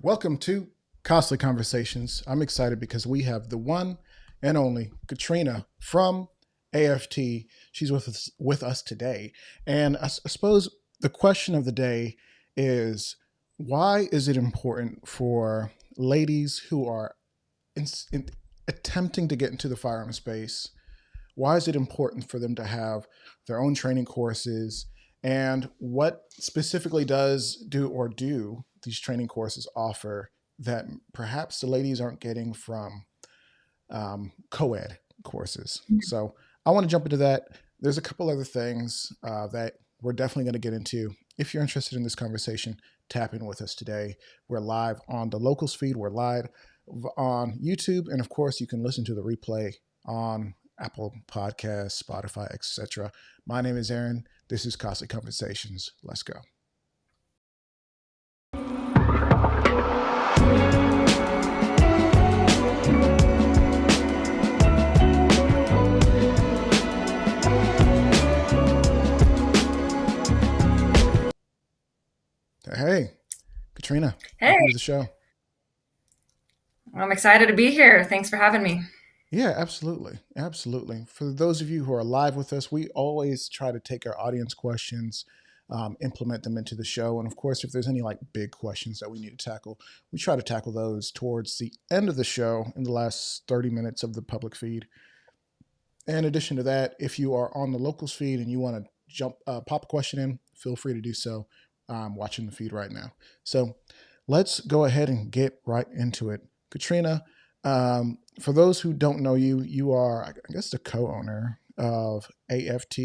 Welcome to Costly Conversations. I'm excited because we have the one and only Katrina from AFT. She's with us today. And I suppose the question of the day is, why is it important for ladies who are attempting to get into the firearm space? Why is it important for them to have their own training courses? And what specifically do these training courses offer that perhaps the ladies aren't getting from co-ed courses? So I want to jump into that. There's a couple other things that we're definitely going to get into. If you're interested in this conversation, tap in with us today. We're live on the Locals feed. We're live on YouTube. And of course, you can listen to the replay on Apple Podcasts, Spotify, etc. My name is Aaron. This is Costly Conversations. Let's go. Hey, Katrina. Hey, Welcome to the show. I'm excited to be here. Thanks for having me. Yeah, absolutely. Absolutely. For those of you who are live with us, we always try to take our audience questions, implement them into the show. And of course, if there's any like big questions that we need to tackle, we try to tackle those towards the end of the show in the last 30 minutes of the public feed. In addition to that, if you are on the Locals feed and you want to pop a question in, feel free to do so. I'm watching the feed right now. So let's go ahead and get right into it. Katrina, for those who don't know you, you are, I guess, the co-owner of AFT.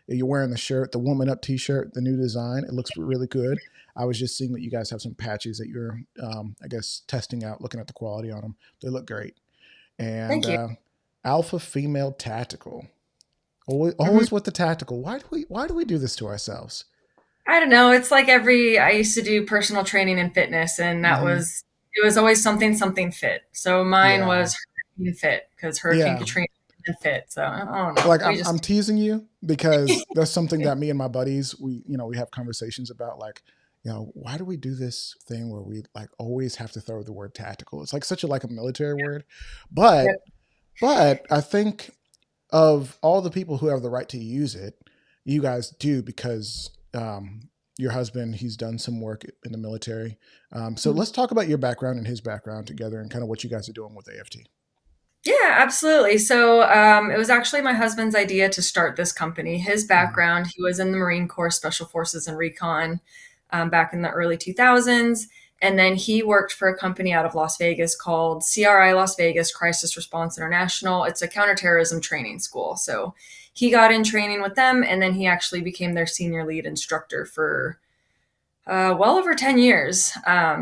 You're wearing the shirt, the Woman Up t-shirt, the new design. It looks really good. I was just seeing that you guys have some patches that you're, I guess, testing out, looking at the quality on them. They look great. And Thank you. Alpha Female Tactical. Always, hmm always with the tactical. Why do we do this to ourselves? I don't know. It's like I used to do personal training and fitness, and Hmm. it was always something fit. So mine Yeah. was Hurricane Fit because Hurricane Yeah. Katrina and fit. So I don't know. Like We I'm just, teasing you because that's something that me and my buddies we have conversations about, like, why do we do this thing where we like always have to throw the word tactical? It's like such a military word. But yep. but I think of all the people who have the right to use it, you guys do because your husband, he's done some work in the military. So let's talk about your background and his background together and kind of what you guys are doing with AFT. Yeah, absolutely. So it was actually my husband's idea to start this company. His Mhm. background, he was in the Marine Corps Special Forces and Recon back in the early 2000s. And then he worked for a company out of Las Vegas called CRI Las Vegas Crisis Response International. It's a counterterrorism training school. So he got in training with them, and then he actually became their senior lead instructor for well over 10 years.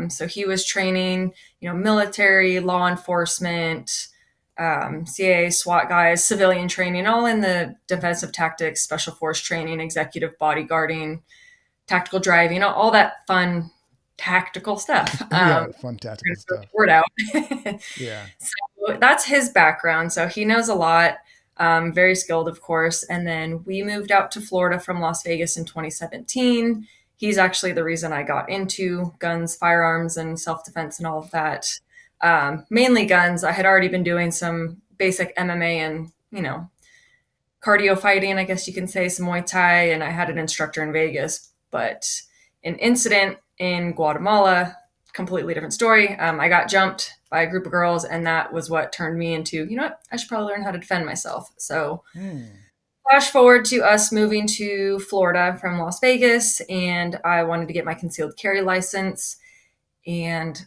So he was training, military, law enforcement, CAA, SWAT guys, civilian training, all in the defensive tactics, special force training, executive bodyguarding, tactical driving, all that fun tactical stuff. Yeah, fun Trying tactical to throw stuff. the word out. Yeah. So that's his background. So he knows a lot, very skilled, of course. And then we moved out to Florida from Las Vegas in 2017. He's actually the reason I got into guns, firearms, and self defense and all of that. Mainly guns. I had already been doing some basic MMA and, cardio fighting, I guess you can say, some Muay Thai, and I had an instructor in Vegas. But an incident in Guatemala, completely different story. I got jumped by a group of girls, and that was what turned me into, what, I should probably learn how to defend myself. So, Hmm. flash forward to us moving to Florida from Las Vegas, and I wanted to get my concealed carry license. And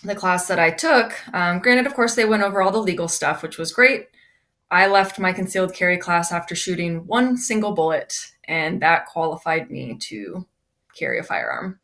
the class that I took, granted, of course, they went over all the legal stuff, which was great. I left my concealed carry class after shooting one single bullet, and that qualified me to carry a firearm.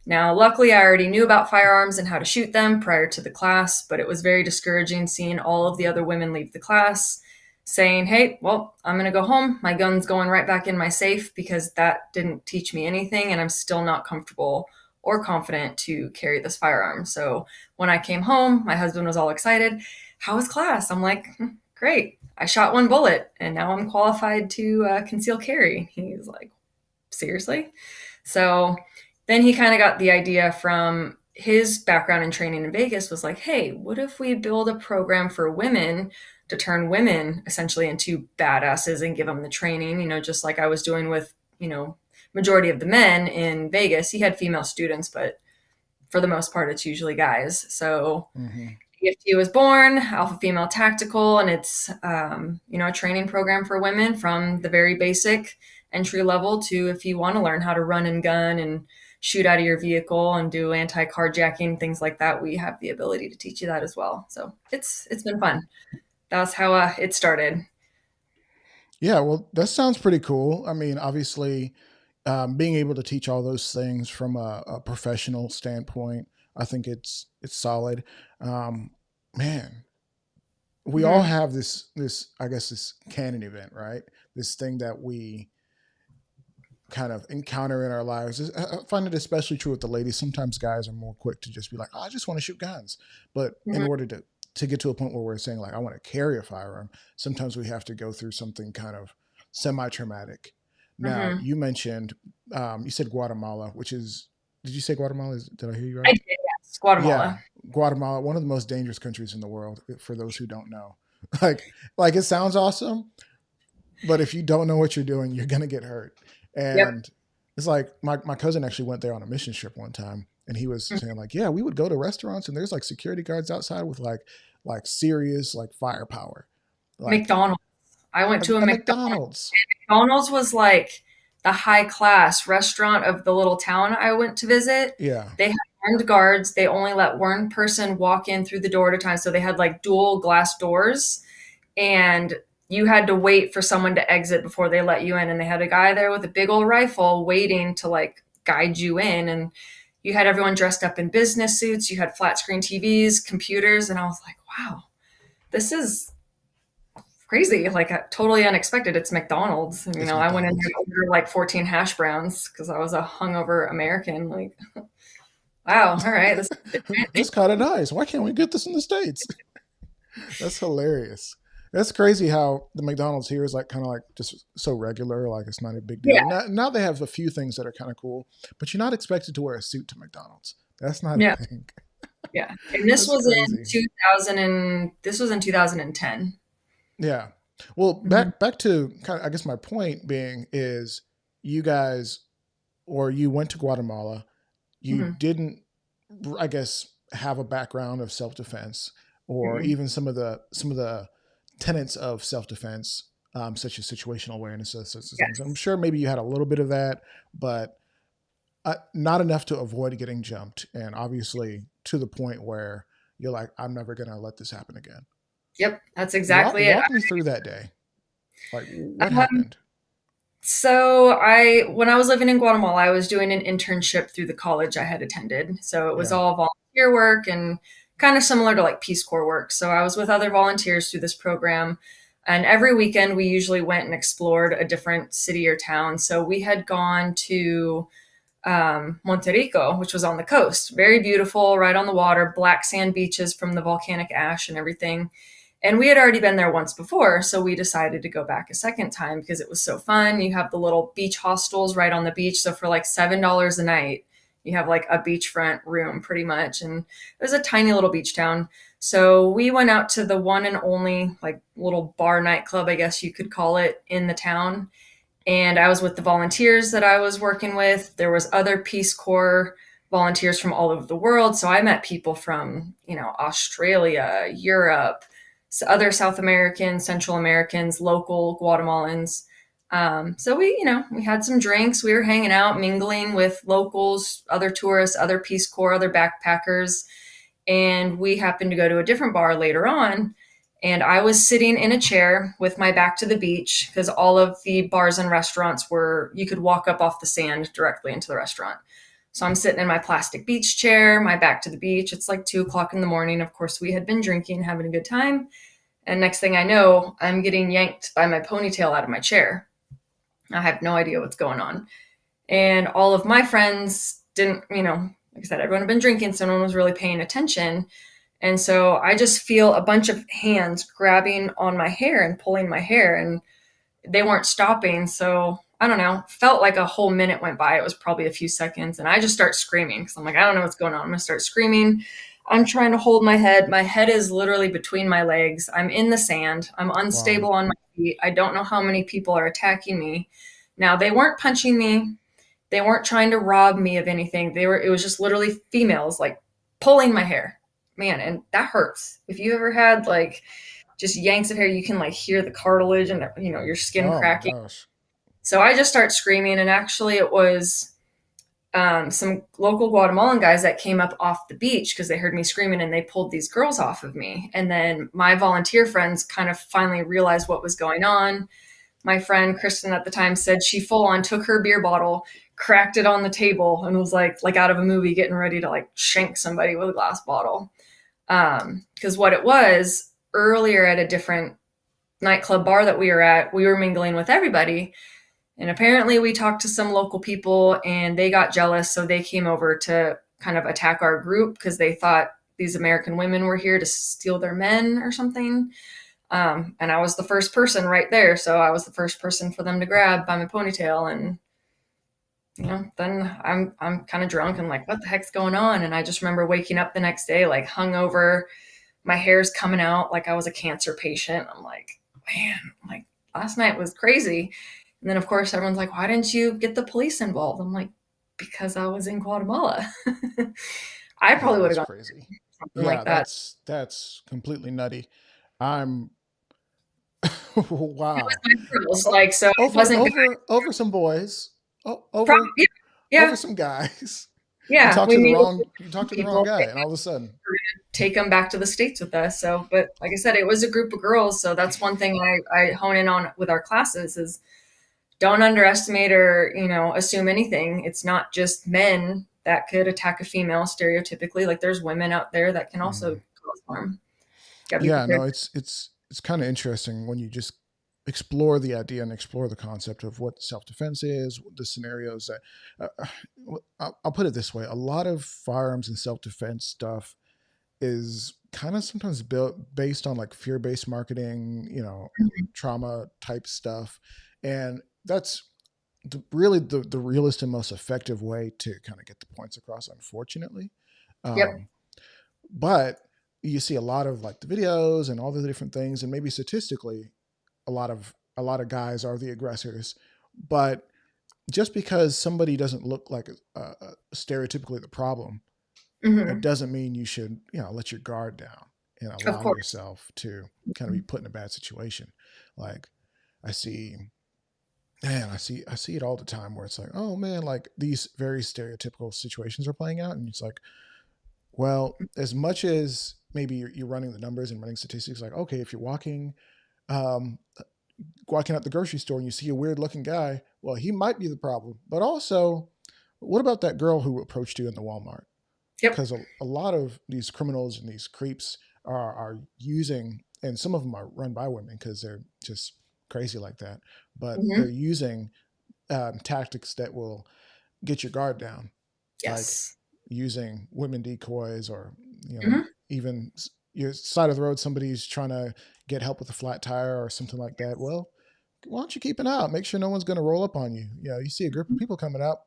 Now, luckily, I already knew about firearms and how to shoot them prior to the class, but it was very discouraging seeing all of the other women leave the class saying, hey, well, I'm going to go home. My gun's going right back in my safe because that didn't teach me anything, and I'm still not comfortable or confident to carry this firearm. So when I came home, my husband was all excited. How was class? I'm like, great. I shot one bullet and now I'm qualified to conceal carry. He's like, seriously? So then he kind of got the idea from his background in training in Vegas was like, hey, what if we build a program for women to turn women essentially into badasses and give them the training, just like I was doing with, majority of the men in Vegas. He had female students, but for the most part, it's usually guys. So Hmm. EFT was born, Alpha Female Tactical, and it's a training program for women from the very basic entry level to if you want to learn how to run and gun and shoot out of your vehicle and do anti-carjacking, things like that. We have the ability to teach you that as well. So it's been fun. That's how it started. Yeah, well, that sounds pretty cool. I mean, obviously, being able to teach all those things from a professional standpoint, I think it's solid. Um, Man, we all Hmm. have this I guess this canon event, right? This thing that we kind of encounter in our lives. I find it especially true with the ladies. Sometimes guys are more quick to just be like, oh, I just want to shoot guns. But in Hmm. order to get to a point where we're saying like, I want to carry a firearm, sometimes we have to go through something kind of semi-traumatic. Now, Hmm. you mentioned, you said Guatemala, which is, did you say Guatemala? Did I hear you I right? did, yes, Yeah, Guatemala. Guatemala, one of the most dangerous countries in the world. For those who don't know, like, like it sounds awesome, but if you don't know what you're doing, you're gonna get hurt. Yep. And it's like my cousin actually went there on a mission trip one time, and he was saying like, yeah, we would go to restaurants and there's like security guards outside with like serious like firepower, like McDonald's. I went to a a McDonald's. McDonald's. McDonald's was like the high class restaurant of the little town I went to visit. Yeah, They had armed guards. They only let one person walk in through the door at a time. So they had like dual glass doors, and you had to wait for someone to exit before they let you in. And they had a guy there with a big old rifle waiting to like guide you in. And you had everyone dressed up in business suits. You had flat screen TVs, computers. And I was like, wow, this is crazy, like totally unexpected. It's McDonald's. And, it's I went in there McDonald's. to order like 14 hash browns because I was a hungover American. Like, wow, all right, this is That's different. kind of nice. Why can't we get this in the States? That's hilarious. That's crazy how the McDonald's here is like kind of like just so regular, like it's not a big deal. Yeah, Now they have a few things that are kind of cool, but you're not expected to wear a suit to McDonald's. That's not yeah, a thing. yeah. And this That's was in crazy. 2000 and this was in 2010. Yeah. Well, Mm-hmm. back to kind of, I guess my point being is you guys or you went to Guatemala, you Mm-hmm. didn't, I guess, have a background of self defense or Mm-hmm. even some of the tenets of self defense, such as situational awareness, those sorts of things. I'm Yes. sure maybe you had a little bit of that, but not enough to avoid getting jumped, and obviously to the point where you're like, I'm never gonna let this happen again. Yep, that's Walk exactly it. walk me through that day. Like, what Um, happened? so when I was living in Guatemala, I was doing an internship through the college I had attended. So it was Yeah. all volunteer work and kind of similar to like Peace Corps work. So I was with other volunteers through this program. And every weekend, we usually went and explored a different city or town. So we had gone to Monterico, which was on the coast. Very beautiful, right on the water, black sand beaches from the volcanic ash and everything. And we had already been there once before, so we decided to go back a second time because it was so fun. You have the little beach hostels right on the beach. So for like $7 a night, you have like a beachfront room pretty much. And it was a tiny little beach town. So we went out to the one and only like little bar nightclub, I guess you could call it, in the town. And I was with the volunteers that I was working with. There was other Peace Corps volunteers from all over the world. So I met people from, Australia, Europe, other South Americans, Central Americans, local Guatemalans. So we had some drinks. We were hanging out, mingling with locals, other tourists, other Peace Corps, other backpackers. And we happened to go to a different bar later on. And I was sitting in a chair with my back to the beach because all of the bars and restaurants you could walk up off the sand directly into the restaurant. So I'm sitting in my plastic beach chair, my back to the beach. It's like 2 o'clock in the morning. Of course, we had been drinking, having a good time. And next thing I know, I'm getting yanked by my ponytail out of my chair. I have no idea what's going on. And all of my friends didn't, like I said, everyone had been drinking, so no one was really paying attention. And so I just feel a bunch of hands grabbing on my hair and pulling my hair, and they weren't stopping. So I don't know, felt like a whole minute went by. It was probably a few seconds. And I just start screaming because I'm like, I don't know what's going on. I'm going to start screaming. I'm trying to hold my head. My head is literally between my legs. I'm in the sand. I'm Wow. unstable on my feet. I don't know how many people are attacking me. Now, they weren't punching me. They weren't trying to rob me of anything. It was just literally females like pulling my hair. Man, and that hurts. If you ever had like just yanks of hair, you can like hear the cartilage and your skin Oh my cracking. gosh. So I just start screaming, and actually, it was some local Guatemalan guys that came up off the beach because they heard me screaming, and they pulled these girls off of me. And then my volunteer friends kind of finally realized what was going on. My friend Kristen at the time said she full on took her beer bottle, cracked it on the table, and was like out of a movie, getting ready to like shank somebody with a glass bottle. Because what it was, earlier at a different nightclub bar that we were at, we were mingling with everybody. And apparently, we talked to some local people and they got jealous. So they came over to kind of attack our group because they thought these American women were here to steal their men or something. And I was the first person right there. So I was the first person for them to grab by my ponytail. And, then I'm kind of drunk and like, what the heck's going on? And I just remember waking up the next day, like hungover, my hair's coming out like I was a cancer patient. I'm like, man, like last night was crazy. And then, of course, everyone's like, why didn't you get the police involved? I'm like, because I was in Guatemala. I Yeah, probably would have that's gone crazy. something Yeah, like that. that's completely nutty. I'm wow. My girls, O- like, so it over wasn't good. over some boys. Over Yeah, over yeah, some guys. You yeah. talked We to the made wrong you talked to the wrong people guy, and all of a sudden, take them back to the States with us. So, but like I said, it was a group of girls. So that's one thing I hone in on with our classes is don't underestimate or, assume anything. It's not just men that could attack a female stereotypically. Like there's women out there that can also mhm. cause harm. Gotta be Yeah, prepared. no, it's kind of interesting when you just explore the idea and explore the concept of what self-defense is, the scenarios that I'll put it this way: a lot of firearms and self-defense stuff is kind of sometimes built based on like fear-based marketing, trauma type stuff, and that's really the realest and most effective way to kind of get the points across. Unfortunately, Yep. um, but you see a lot of like the videos and all the different things, and maybe statistically, a lot of guys are the aggressors, but just because somebody doesn't look like stereotypically the problem, it Hmm. doesn't mean you should let your guard down and Of allow course. yourself to kind of be put in a bad situation. Like I see, man, I see it all the time where it's like, oh man, like these very stereotypical situations are playing out, and it's like, well, as much as maybe you're running the numbers and running statistics, like okay, if you're um, walking out the grocery store and you see a weird looking guy, well, he might be the problem. But also, what about that girl who approached you in the Walmart? Yep. Because a lot of these criminals and these creeps are using, and some of them are run by women because they're just crazy like that, but they're Hmm. using tactics that will get your guard down, like Yes. using women decoys, or Hmm. even your side of the road, somebody's trying to get help with a flat tire or something like that. Well, why don't you keep an eye out? Make sure no one's going to roll up on you. You see a group of people coming up,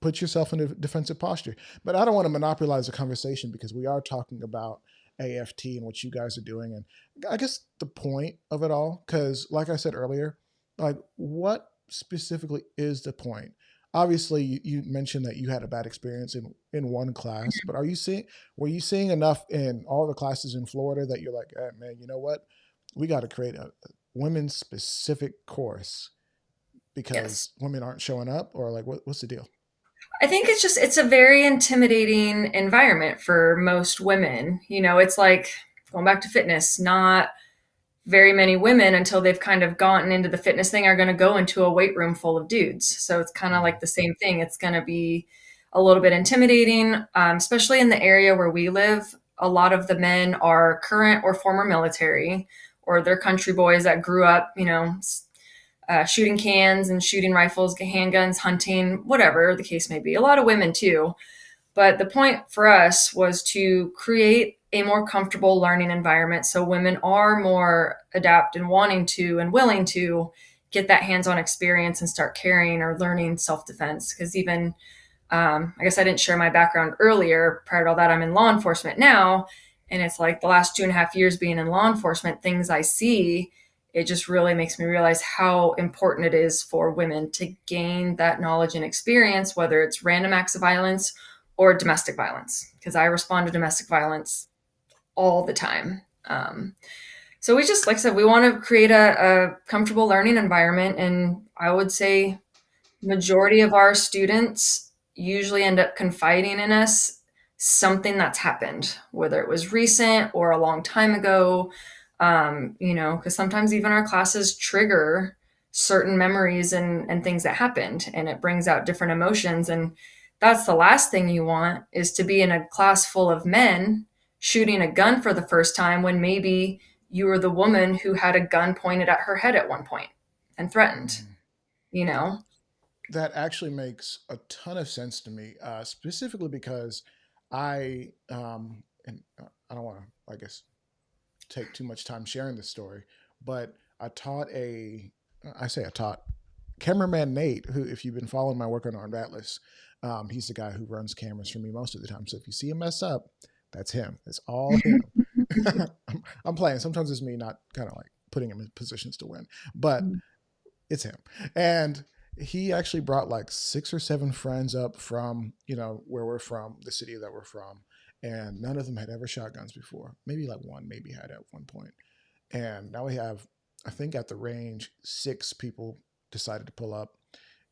put yourself in a defensive posture. But I don't want to monopolize the conversation because we are talking about AFT and what you guys are doing. And I guess the point of it all, because like I said earlier, like what specifically is the point? Obviously, you mentioned that you had a bad experience in one class, but were you seeing enough in all the classes in Florida that you're like, hey, man, you know what? We got to create a women's specific course Yes. because women aren't showing up, or like what's the deal? I think it's a very intimidating environment for most women. It's like going back to fitness, not very many women until they've kind of gotten into the fitness thing are going to go into a weight room full of dudes. So it's kind of Mm, like the same thing. It's going to be a little bit intimidating, especially in the area where we live. A lot of the men are current or former military, or they're country boys that grew up, shooting cans and shooting rifles, handguns, hunting, whatever the case may be. A lot of women too. But the point for us was to create a more comfortable learning environment so women are more adept and wanting to and willing to get that hands-on experience and start carrying or learning self-defense. Because even, I guess I didn't share my background earlier. Prior to all that, I'm in law enforcement now. And it's like the last 2.5 years being in law enforcement, things I see, it just really makes me realize how important it is for women to gain that knowledge and experience, whether it's random acts of violence or domestic violence, because I respond to domestic violence all the time. So we just, like I said, we want to create a comfortable learning environment. And I would say majority of our students usually end up confiding in us something that's happened, whether it was recent or a long time ago. Because sometimes even our classes trigger certain memories and things that happened, and it brings out different emotions. And that's the last thing you want, is to be in a class full of men shooting a gun for the first time when maybe you were the woman who had a gun pointed at her head at one point and threatened, you know? That actually makes a ton of sense to me, specifically because and I don't want to, I guess, take too much time sharing this story, but I taught cameraman Nate, who, if you've been following my work on Armed Atlas, he's the guy who runs cameras for me most of the time. So if you see him mess up, that's him. It's all him. I'm playing. Sometimes it's me not kind of like putting him in positions to win, but it's him. And he actually brought like 6 or 7 friends up from, where we're from, the city that we're from. And none of them had ever shot guns before. Maybe like one maybe had at one point. And now we have, I think at the range, 6 people decided to pull up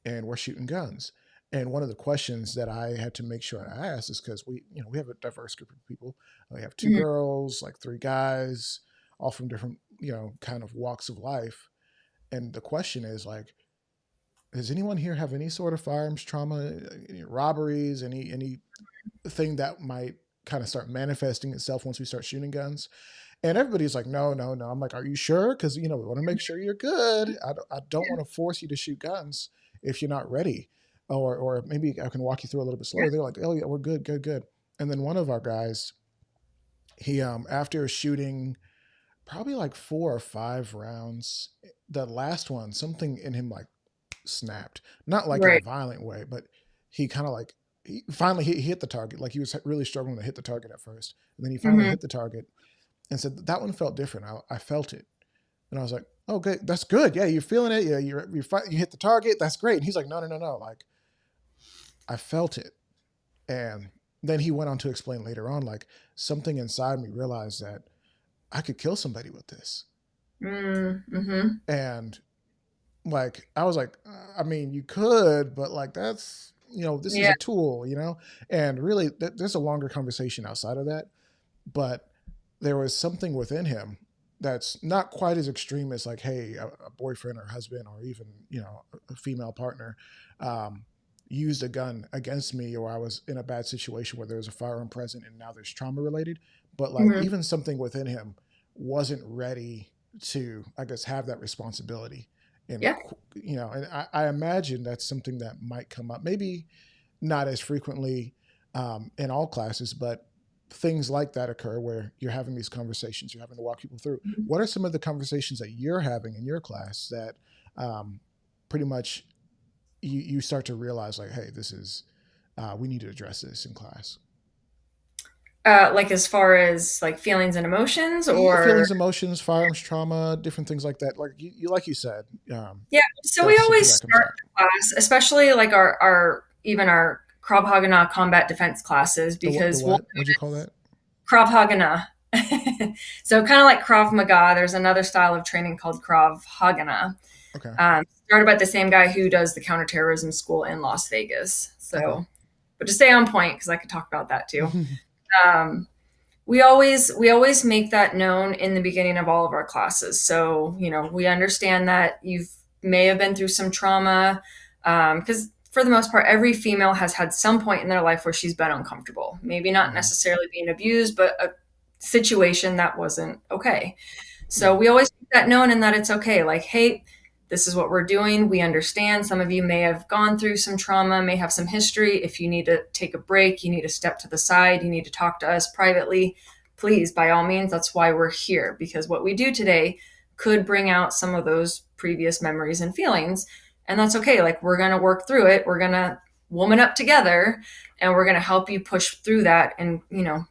and we're shooting guns. And one of the questions that I had to make sure I asked is because we have a diverse group of people. We have 2 girls, like 3 guys, all from different, kind of walks of life. And the question is like, does anyone here have any sort of firearms trauma, any robberies, anything that might kind of start manifesting itself once we start shooting guns? And everybody's like, no. I'm like, are you sure? Because, we want to make sure you're good. I don't want to force you to shoot guns if you're not ready. Or maybe I can walk you through a little bit slower. They're like, oh yeah, we're good. And then one of our guys, he, after shooting probably like 4 or 5 rounds, the last one, something in him like snapped, not like in a Right. violent way, but he kind of like, finally he hit the target. Like he was really struggling to hit the target at first. And then he finally hit the target and said, that one felt different. I felt it. And I was like, oh, good. That's good. Yeah. You're feeling it. Yeah. You hit the target. That's great. And he's like, no. Like I felt it. And then he went on to explain later on, like something inside me realized that I could kill somebody with this. And like, I was like, I mean, you could, but like, that's, this is a tool, and really there's a longer conversation outside of that, but there was something within him that's not quite as extreme as like, hey, a boyfriend or husband or even, a female partner, used a gun against me, or I was in a bad situation where there was a firearm present and now there's trauma related, but like even something within him wasn't ready to, I guess, have that responsibility. And, and I imagine that's something that might come up, maybe not as frequently in all classes, but things like that occur where you're having these conversations, you're having to walk people through. What are some of the conversations that you're having in your class that pretty much you start to realize like, hey, this is, we need to address this in class? Like as far as like feelings and emotions, Yeah, or feelings, emotions, firearms trauma, different things like that. Like like you said, yeah. So we that's something always that comes start up. the class, especially like our even our Krav Haga combat defense classes, The because we'll what? What'd you call that? Krav Haga. So kind of like Krav Maga, there's another style of training called Krav Haga. Okay. Started by the same guy who does the counterterrorism school in Las Vegas. Okay. So, but to stay on point, because I could talk about that too. Um, we always make that known in the beginning of all of our classes. So, we understand that you may have been through some trauma, because for the most part, every female has had some point in their life where she's been uncomfortable. Maybe not necessarily being abused, but a situation that wasn't okay. So we always make that known, and that it's okay. Like, hey, this is what we're doing. We understand some of you may have gone through some trauma, may have some history. If you need to take a break, you need to step to the side, you need to talk to us privately, please, by all means, that's why we're here. Because what we do today could bring out some of those previous memories and feelings. And that's okay. Like, we're going to work through it. We're going to woman up together, and we're going to help you push through that and,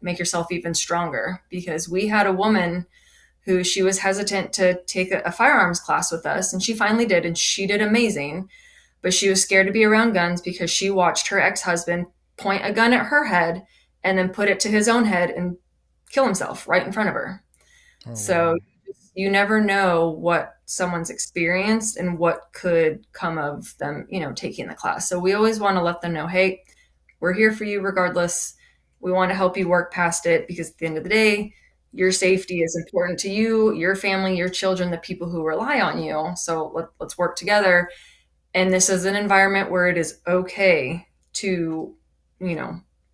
make yourself even stronger. Because we had a woman who, she was hesitant to take a firearms class with us, and she finally did, and she did amazing. But she was scared to be around guns because she watched her ex-husband point a gun at her head and then put it to his own head and kill himself right in front of her. Oh, So wow. you never know what someone's experienced and what could come of them, taking the class. So we always want to let them know, hey, we're here for you regardless. We want to help you work past it, because at the end of the day, your safety is important to you, your family, your children, the people who rely on you. So let's work together. And this is an environment where it is okay to,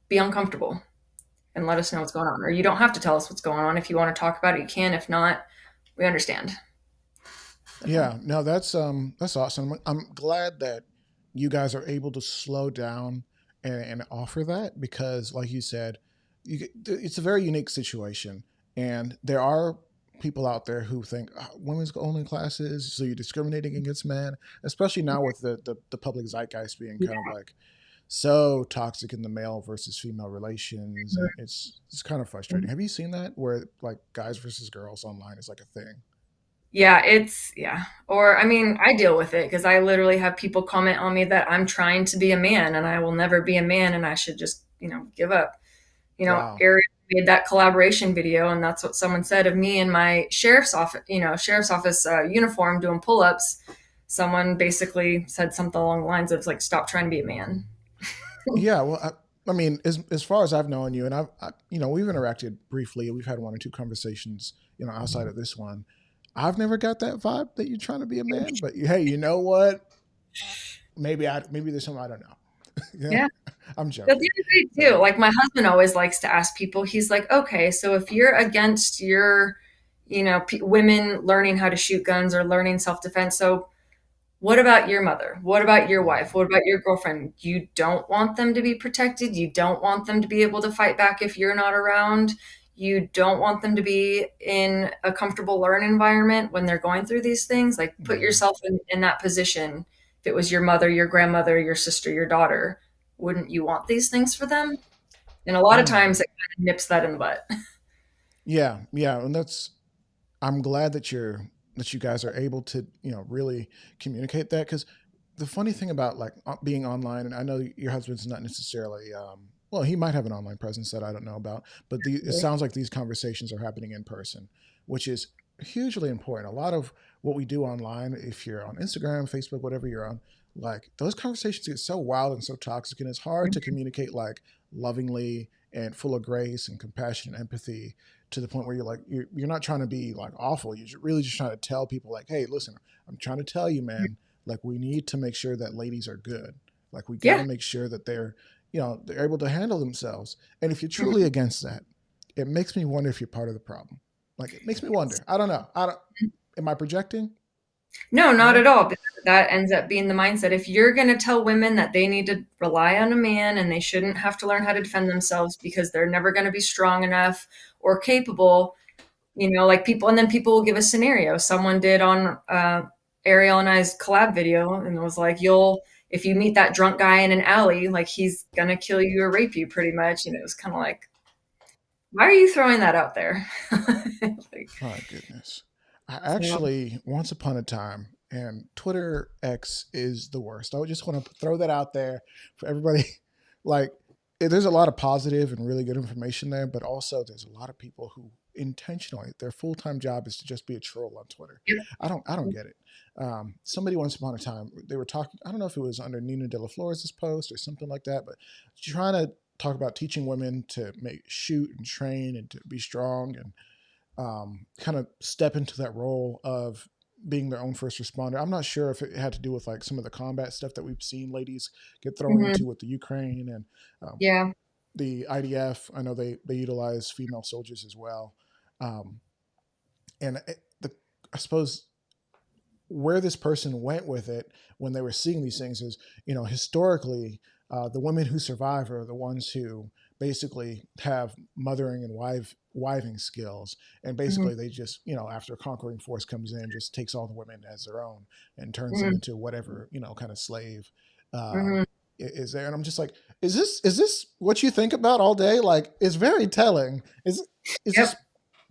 be uncomfortable and let us know what's going on. Or you don't have to tell us what's going on. If you want to talk about it, you can. If not, we understand. So, Yeah, no, that's awesome. I'm glad that you guys are able to slow down and offer that, because, like you said, it's a very unique situation, and there are people out there who think, "Oh, women's only classes, so you're discriminating against men," especially now with the public zeitgeist being kind of like so toxic in the male versus female relations, and it's kind of frustrating. Have you seen that, where like guys versus girls online is like a thing? yeah. Or, I mean, I deal with it because I literally have people comment on me that I'm trying to be a man and I will never be a man and I should just, give up. Wow. Ariel made that collaboration video, and that's what someone said of me in my sheriff's office uniform doing pull-ups. Someone basically said something along the lines of like, "Stop trying to be a man." Yeah, well, I mean, as far as I've known you, and we've interacted briefly. We've had one or two conversations, outside of this one. I've never got that vibe that you're trying to be a man. But hey, you know what? Maybe there's something I don't know. Yeah, Yeah. I'm That's the joking. other thing too. But Like, my husband always likes to ask people. He's like, "Okay, so if you're against your, women learning how to shoot guns or learning self-defense, so what about your mother? What about your wife? mm, What about your girlfriend? You don't want them to be protected. You don't want them to be able to fight back if you're not around. You don't want them to be in a comfortable learn environment when they're going through these things. Like, put mm, yourself in that position. If it was your mother, your grandmother, your sister, your daughter, wouldn't you want these things for them?" And a lot of mm. times it kind of nips that in the butt. Yeah, and I'm glad that you guys are able to really communicate that, because the funny thing about like being online, and I know your husband's not necessarily well, he might have an online presence that I don't know about, but it sounds like these conversations are happening in person, which is hugely important. A lot of what we do online, if you're on Instagram, Facebook, whatever you're on, like those conversations get so wild and so toxic, and it's hard to communicate like lovingly and full of grace and compassion and empathy, to the point where you're like you're not trying to be like awful. You're really just trying to tell people like, hey, listen, I'm trying to tell you, man, like we need to make sure that ladies are good. Like we got to Yeah. make sure that they're able to handle themselves. And if you're truly Mhm. against that, it makes me wonder if you're part of the problem. Like it makes me wonder. I don't know. I don't. Am I projecting? No, not No. at all. But that ends up being the mindset. If you're going to tell women that they need to rely on a man and they shouldn't have to learn how to defend themselves because they're never going to be strong enough or capable, like people, and then people will give a scenario. Someone did on Ariel and I's collab video, and it was like, if you meet that drunk guy in an alley, like he's going to kill you or rape you pretty much. And it was kind of like, why are you throwing that out there? Like, My goodness. I so, actually, once upon a time, and Twitter X is the worst. I would just want to throw that out there for everybody. Like, there's a lot of positive and really good information there, but also there's a lot of people who intentionally, their full time job is to just be a troll on Twitter. I don't get it. Somebody once upon a time, they were talking. I don't know if it was under Nina De La Flores' post or something like that, but trying to talk about teaching women to shoot and train and to be strong and kind of step into that role of being their own first responder. I'm not sure if it had to do with like some of the combat stuff that we've seen ladies get thrown mhm, into with the Ukraine and um, yeah. the IDF. I know they utilize female soldiers as well, um, and I suppose where this person went with it when they were seeing these things is, historically. the women who survive are the ones who basically have mothering and wiving skills, and Mm-hmm. basically they just, after a conquering force comes in, just takes all the women as their own and turns them Mm-hmm. into whatever, kind of slave uh, Mm-hmm. is there. And I'm just like, is this what you think about all day? Like, it's very telling. Is Yep. this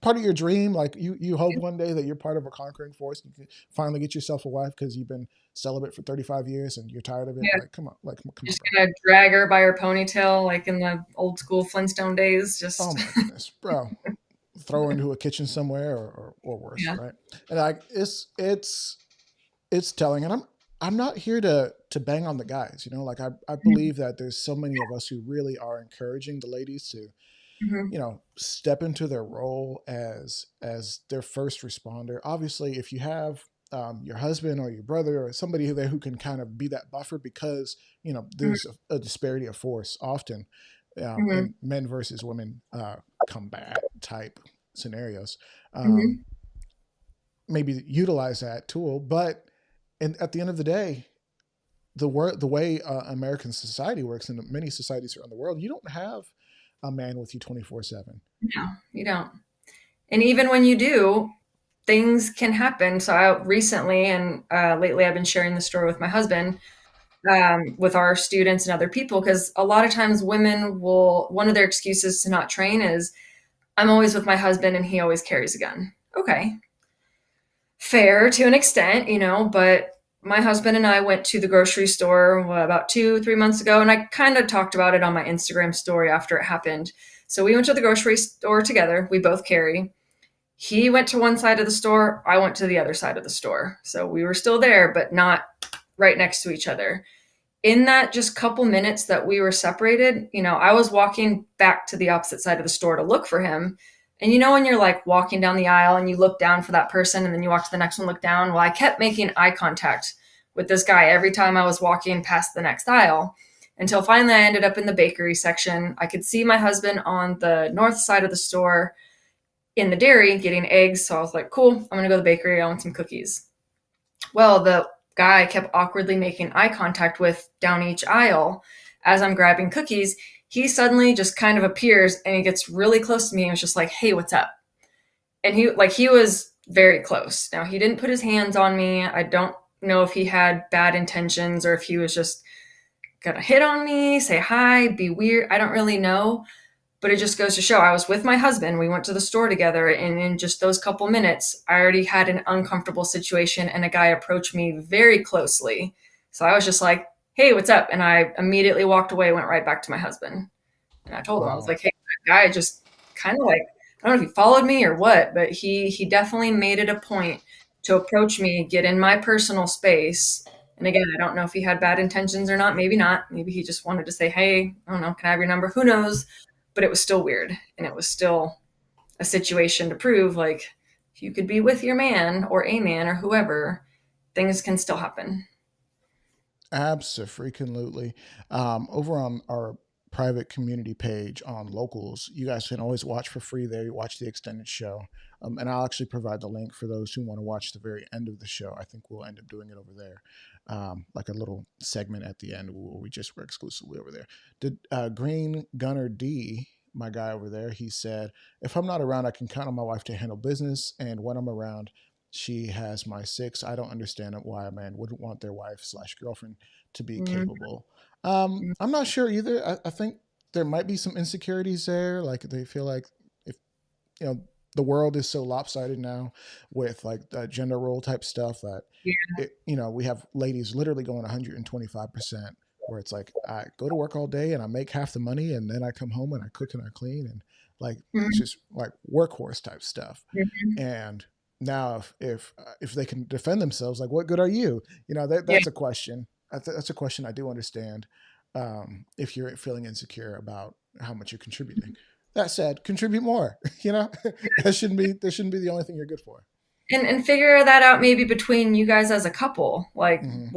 part of your dream? Like, you hope one day that you're part of a conquering force, you can finally get yourself a wife because you've been celibate for 35 years and you're tired of it. Yeah. Like, come on, like, come on, Just bro. gonna drag her by her ponytail like in the old school Flintstone days. Oh Just my goodness, bro. Throw her into a kitchen somewhere, or worse, yeah. right? And like, it's telling. And I'm not here to bang on the guys, like, I believe that there's so many of us who really are encouraging the ladies to, Mm-hmm. step into their role as their first responder. Obviously, if you have your husband or your brother or somebody there who can kind of be that buffer, because there's a disparity of force often Mm-hmm. in men versus women combat type scenarios. Mm-hmm. Um, Maybe utilize that tool, but at the end of the day, the way American society works, and many societies around the world, you don't have a man with you 24/7. No, you don't. And even when you do, things can happen. So I recently and lately, I've been sharing the story with my husband, with our students and other people, because a lot of times women will, one of their excuses to not train is, I'm always with my husband and he always carries a gun. Okay, fair to an extent, but my husband and I went to the grocery store about 2, 3 months ago, and I kind of talked about it on my Instagram story after it happened. So we went to the grocery store together. We both carry. He went to one side of the store. I went to the other side of the store. So we were still there, but not right next to each other. In that just couple minutes that we were separated, I was walking back to the opposite side of the store to look for him. And when you're like walking down the aisle and you look down for that person and then you walk to the next one, look down. Well, I kept making eye contact with this guy every time I was walking past the next aisle, until finally I ended up in the bakery section. I could see my husband on the north side of the store in the dairy getting eggs. So I was like, cool, I'm going to go to the bakery. I want some cookies. Well, the guy I kept awkwardly making eye contact with down each aisle as I'm grabbing cookies, he suddenly just kind of appears and he gets really close to me and was just like, hey, what's up? And he was very close. Now, he didn't put his hands on me. I don't know if he had bad intentions or if he was just gonna hit on me, say hi, be weird. I don't really know. But it just goes to show, I was with my husband. We went to the store together. And in just those couple minutes, I already had an uncomfortable situation and a guy approached me very closely. So I was just like, hey, what's up? And I immediately walked away, went right back to my husband. And I told him, I was Wow. like, hey, that guy just kind of like, I don't know if he followed me or what, but he definitely made it a point to approach me, get in my personal space. And again, I don't know if he had bad intentions or not. Maybe not. Maybe he just wanted to say, hey, I don't know, can I have your number? Who knows? But it was still weird. And it was still a situation to prove, like, if you could be with your man or a man or whoever, things can still happen. Absolutely. Over on our private community page on locals, you guys can always watch for free there. You watch the extended show. And I'll actually provide the link for those who want to watch the very end of the show. I think we'll end up doing it over there, like a little segment at the end where we just were exclusively over there. Did Green Gunner D, my guy over there, he said, if I'm not around, I can count on my wife to handle business. And when I'm around, she has my six. I don't understand why a man wouldn't want their wife/girlfriend to be Mm-hmm. capable. I'm not sure either. I think there might be some insecurities there. Like, they feel like, if you know the world is so lopsided now with like gender role type stuff, that Yeah. we have ladies literally going 125%, where it's like, I go to work all day and I make half the money, and then I come home and I cook and I clean, and like, it's Mm-hmm. just like workhorse type stuff. And now, if they can defend themselves, like, what good are you? Yeah. That's a question. That's a question I do understand. If you're feeling insecure about how much you're contributing, that said, contribute more. That shouldn't be the only thing you're good for. And figure that out maybe between you guys as a couple. Like, Hmm.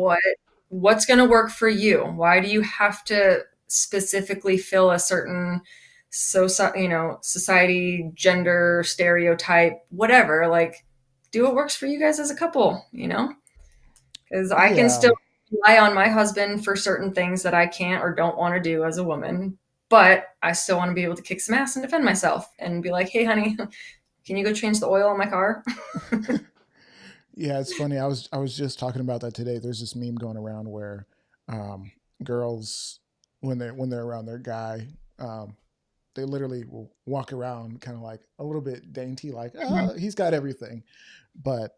what's going to work for you? Why do you have to specifically fill a certain, so society, gender stereotype, whatever? Like, do what works for you guys as a couple, because I can still Yeah. rely on my husband for certain things that I can't or don't want to do as a woman, but I still want to be able to kick some ass and defend myself and be like, hey, honey, can you go change the oil in my car? Yeah, it's funny. I was just talking about that today. There's this meme going around where um, girls, when they're around their guy, um, they literally will walk around kind of like a little bit dainty, like, oh, he's got everything. But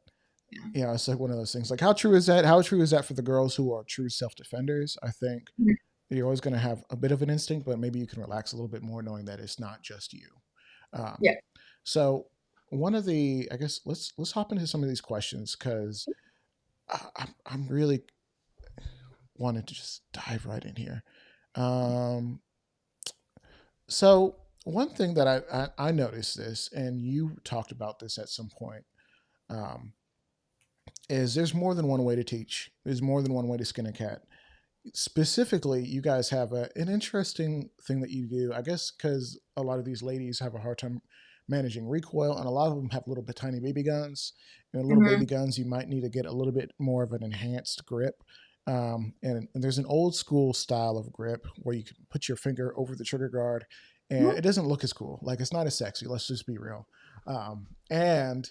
it's like one of those things. Like, how true is that? How true is that for the girls who are true self defenders? I think you're always going to have a bit of an instinct, but maybe you can relax a little bit more knowing that it's not just you. Um, Yeah. so one of the, I guess let's hop into some of these questions because I'm really wanted to just dive right in here. Um, so one thing that I noticed this, and you talked about this at some point, um, is there's more than one way to teach. There's more than one way to skin a cat. Specifically, you guys have an interesting thing that you do, I guess, because a lot of these ladies have a hard time managing recoil, and a lot of them have little bit tiny baby guns. And little baby Mm-hmm. guns, you might need to get a little bit more of an enhanced grip. And there's an old school style of grip where you can put your finger over the trigger guard, and it doesn't look as cool. Like, it's not as sexy. Let's just be real. And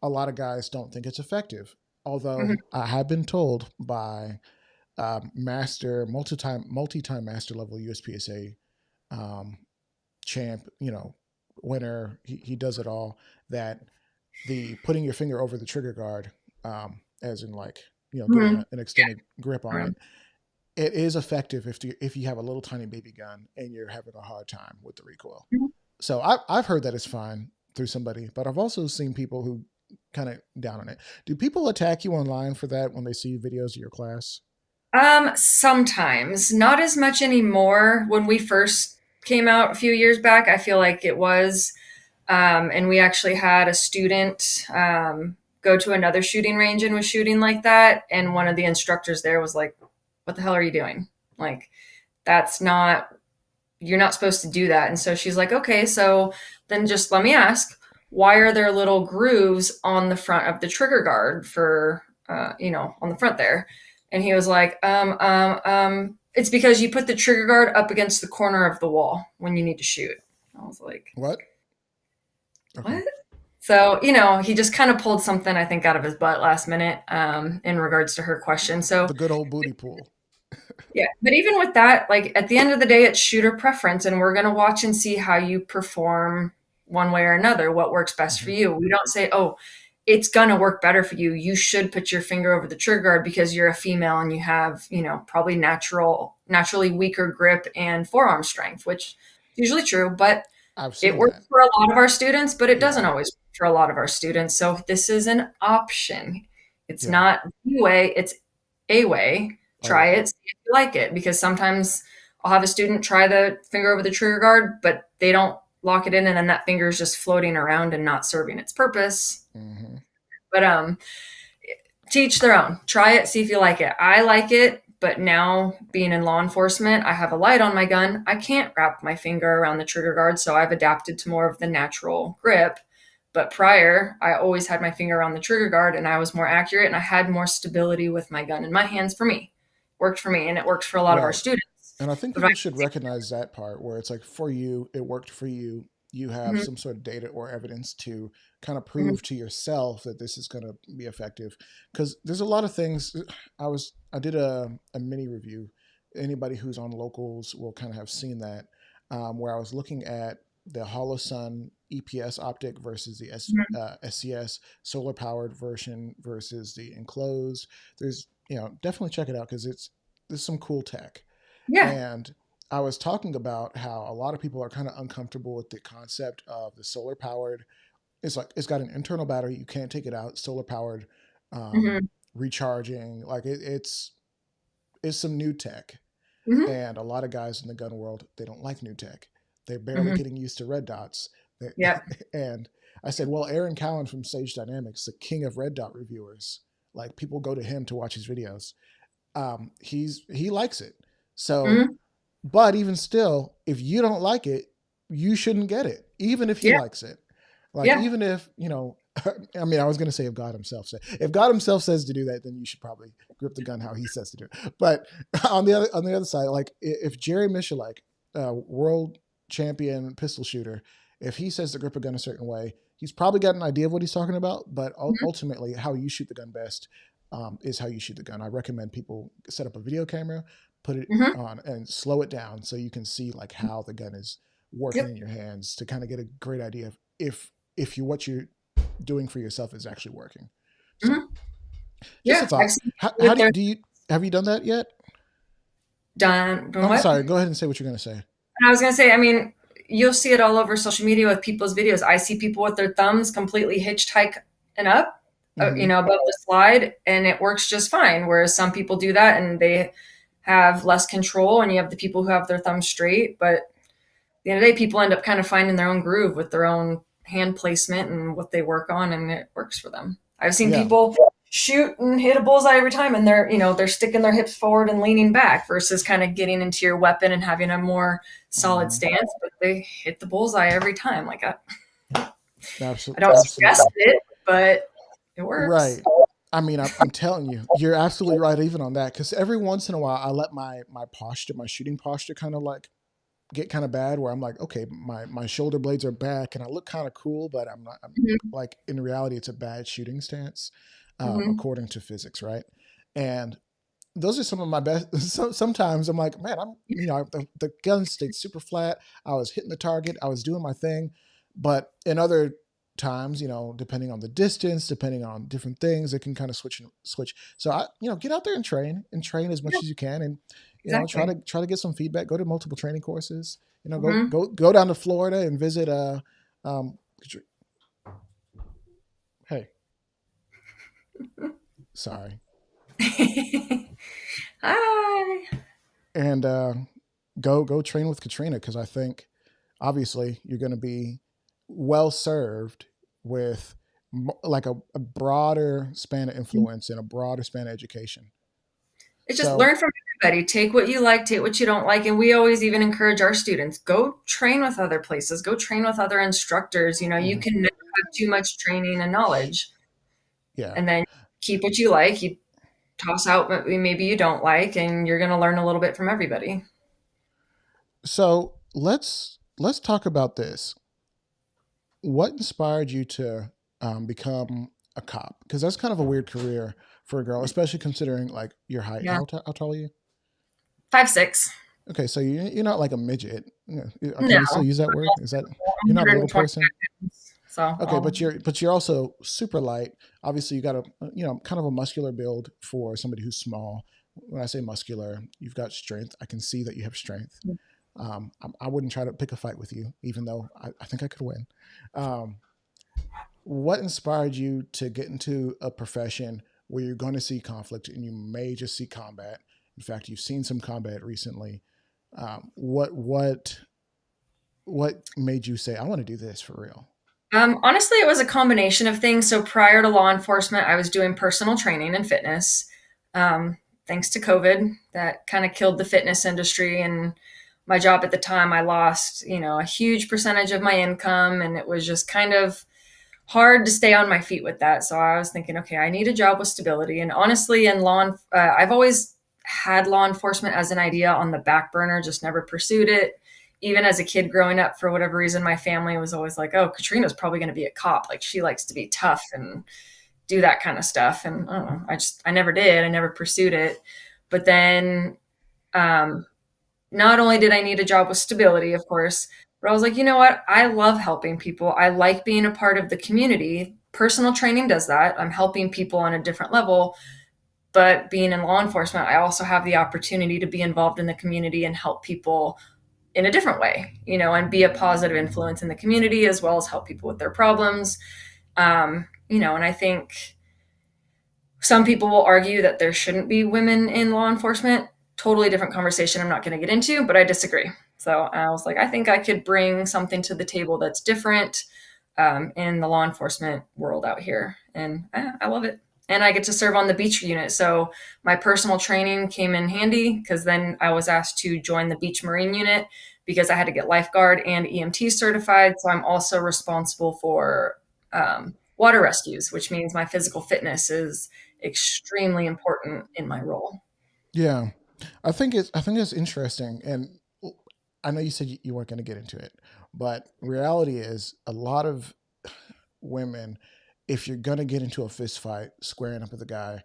a lot of guys don't think it's effective. Mm-hmm. Although I have been told by master multi-time master level USPSA um, champ, winner. He does it all. That the putting your finger over the trigger guard, as in like getting Mm-hmm. an extended grip on Yeah. it. It is effective if you have a little tiny baby gun and you're having a hard time with the recoil. So I've heard that it's fine through somebody, but I've also seen people who kind of down on it. Do people attack you online for that when they see videos of your class? Sometimes, not as much anymore. When we first came out a few years back, I feel like it was. And we actually had a student go to another shooting range and was shooting like that. And one of the instructors there was like, what the hell are you doing? Like, that's not, you're not supposed to do that. And so she's like, okay, so then just let me ask, why are there little grooves on the front of the trigger guard for, on the front there? And he was like, it's because you put the trigger guard up against the corner of the wall when you need to shoot. I was like, What? Okay. what? So, he just kind of pulled something, I think, out of his butt last minute in regards to her question. So, The good old booty pool. yeah. But even with that, like at the end of the day, it's shooter preference, and we're going to watch and see how you perform one way or another, what works best for Mm-hmm. you. We don't say, oh, it's going to work better for you. You should put your finger over the trigger guard because you're a female and you have, probably naturally weaker grip and forearm strength, which is usually true. But I've it seen works that. for a lot of our students, but it doesn't Yeah. always work for a lot of our students. So this is an option. It's Yeah. not the way, it's a way. Oh Try yeah. it, see if you like it. Because sometimes I'll have a student try the finger over the trigger guard, but they don't lock it in, and then that finger is just floating around and not serving its purpose. Mm-hmm. But teach their own. Try it, see if you like it. I like it, but now being in law enforcement, I have a light on my gun. I can't wrap my finger around the trigger guard, so I've adapted to more of the natural grip. But prior, I always had my finger on the trigger guard and I was more accurate and I had more stability with my gun in my hands for me. Worked for me and it works for a lot of our Right. students. And I think But I, people should recognize that part where it's like for you, it worked for you. You have Mhm, some sort of data or evidence to kind of mhm, prove to yourself that this is going to be effective. Because there's a lot of things. I did a mini review. Anybody who's on locals will kind of have seen that, where I was looking at the Holosun EPS optic versus the mhm. SCS solar powered version versus the enclosed. There's definitely check it out because there's some cool tech. Yeah. And I was talking about how a lot of people are kind of uncomfortable with the concept of the solar powered. It's like it's got an internal battery. You can't take it out. Solar powered, um, Hmm. recharging. Like it's some new tech. Hmm. And a lot of guys in the gun world, they don't like new tech. They're barely Hmm. getting used to red dots. Yep. And I said, well, Aaron Cowan from Sage Dynamics, the king of red dot reviewers, like people go to him to watch his videos. He likes it. So, Hmm. but even still, if you don't like it, you shouldn't get it, even if he Yeah. likes it. Like Yeah. even if I mean, I was going to say if God himself says, if God himself says to do that, then you should probably grip the gun how he says to do it. But on the other side, like if Jerry Michalek, world champion pistol shooter, if he says to grip a gun a certain way, he's probably got an idea of what he's talking about. But Mhm. ultimately, how you shoot the gun best is how you shoot the gun. I recommend people set up a video camera, put it Mhm. on, and slow it down so you can see like how the gun is working in Yep. your hands to kind of get a great idea of if you what you're doing for yourself is actually working. So Mhm. just a Yeah, I've thought. seen people How with their do you have you done that yet? done I'm what? sorry. Go ahead and say what you're going to say. And I was gonna say, I mean, you'll see it all over social media with people's videos. I see people with their thumbs completely hitchhike and up, Mm-hmm. above the slide, and it works just fine. Whereas some people do that and they have less control, and you have the people who have their thumbs straight. But at the end of the day, people end up kind of finding their own groove with their own hand placement and what they work on, and it works for them. I've seen Yeah. people shoot and hit a bullseye every time, and they're sticking their hips forward and leaning back versus kind of getting into your weapon and having a more solid Mm-hmm. stance. But they hit the bullseye every time. Like I Absolutely. don't suggest Absolutely. it, but it works. Right. I mean, I'm telling you, you're absolutely right, even on that. Because every once in a while, I let my posture, my shooting posture, kind of like get kind of bad, where I'm like, okay, my shoulder blades are back, and I look kind of cool, but I'm not. I'm Hmm. like in reality, it's a bad shooting stance, Hmm. according to physics, right? And those are some of my best. Sometimes I'm like, man, the gun stayed super flat. I was hitting the target. I was doing my thing, but in other times, depending on the distance, depending on different things, it can kind of switch and switch. So get out there and train as much Yeah, as you can, and try exactly. to get some feedback. Go to multiple training courses. Hmm. Go down to Florida and visit. Um, hey, sorry, Hi. and go train with Katrina, because I think obviously you're going to be well served with like a broader span of influence and a broader span of education. It's just So learn from everybody. Take what you like, take what you don't like. And we always even encourage our students go train with other places, go train with other instructors. You mhm, can never have too much training and knowledge. yeah. And then keep what you like, you toss out what maybe you don't like, and you're going to learn a little bit from everybody. So let's talk about this. What inspired you to become a cop? Because that's kind of a weird career for a girl, especially considering like your height. Yeah. How tall are you? 5'6". Okay, so you're not like a midget. No, Can we still use that I'm word? Is that I'm you're not a little 125 person? pounds. So, Okay, but you're also super light. Obviously, you got a kind of a muscular build for somebody who's small. When I say muscular, you've got strength. I can see that you have strength. I wouldn't try to pick a fight with you, even though I think I could win. Um, what inspired you to get into a profession where you're going to see conflict and you may just see combat? In fact, you've seen some combat recently. What made you say, I want to do this for real? honestly, it was a combination of things. So prior to law enforcement, I was doing personal training and fitness. Thanks to COVID, that kind of killed the fitness industry. And my job at the time, I lost, a huge percentage of my income, and it was just kind of hard to stay on my feet with that. So I was thinking, okay, I need a job with stability. And honestly, I've always had law enforcement as an idea on the back burner, just never pursued it. Even as a kid growing up, for whatever reason, my family was always like, "Oh, Katrina's probably going to be a cop. Like she likes to be tough and do that kind of stuff." And I don't know, I never did. I never pursued it. But then, um, not only did I need a job with stability, of course, but I was like, you know what? I love helping people. I like being a part of the community. Personal training does that. I'm helping people on a different level. But being in law enforcement, I also have the opportunity to be involved in the community and help people in a different way, and be a positive influence in the community as well as help people with their problems. And I think some people will argue that there shouldn't be women in law enforcement. Totally different conversation I'm not going to get into, but I disagree. So I was like, I think I could bring something to the table that's different, in the law enforcement world out here. And I love it. And I get to serve on the beach unit. So my personal training came in handy because then I was asked to join the beach marine unit because I had to get lifeguard and EMT certified. So I'm also responsible for water rescues, which means my physical fitness is extremely important in my role. Yeah, I think it's interesting, and I know you said you weren't going to get into it, but reality is a lot of women, if you're going to get into a fist fight, squaring up with a guy,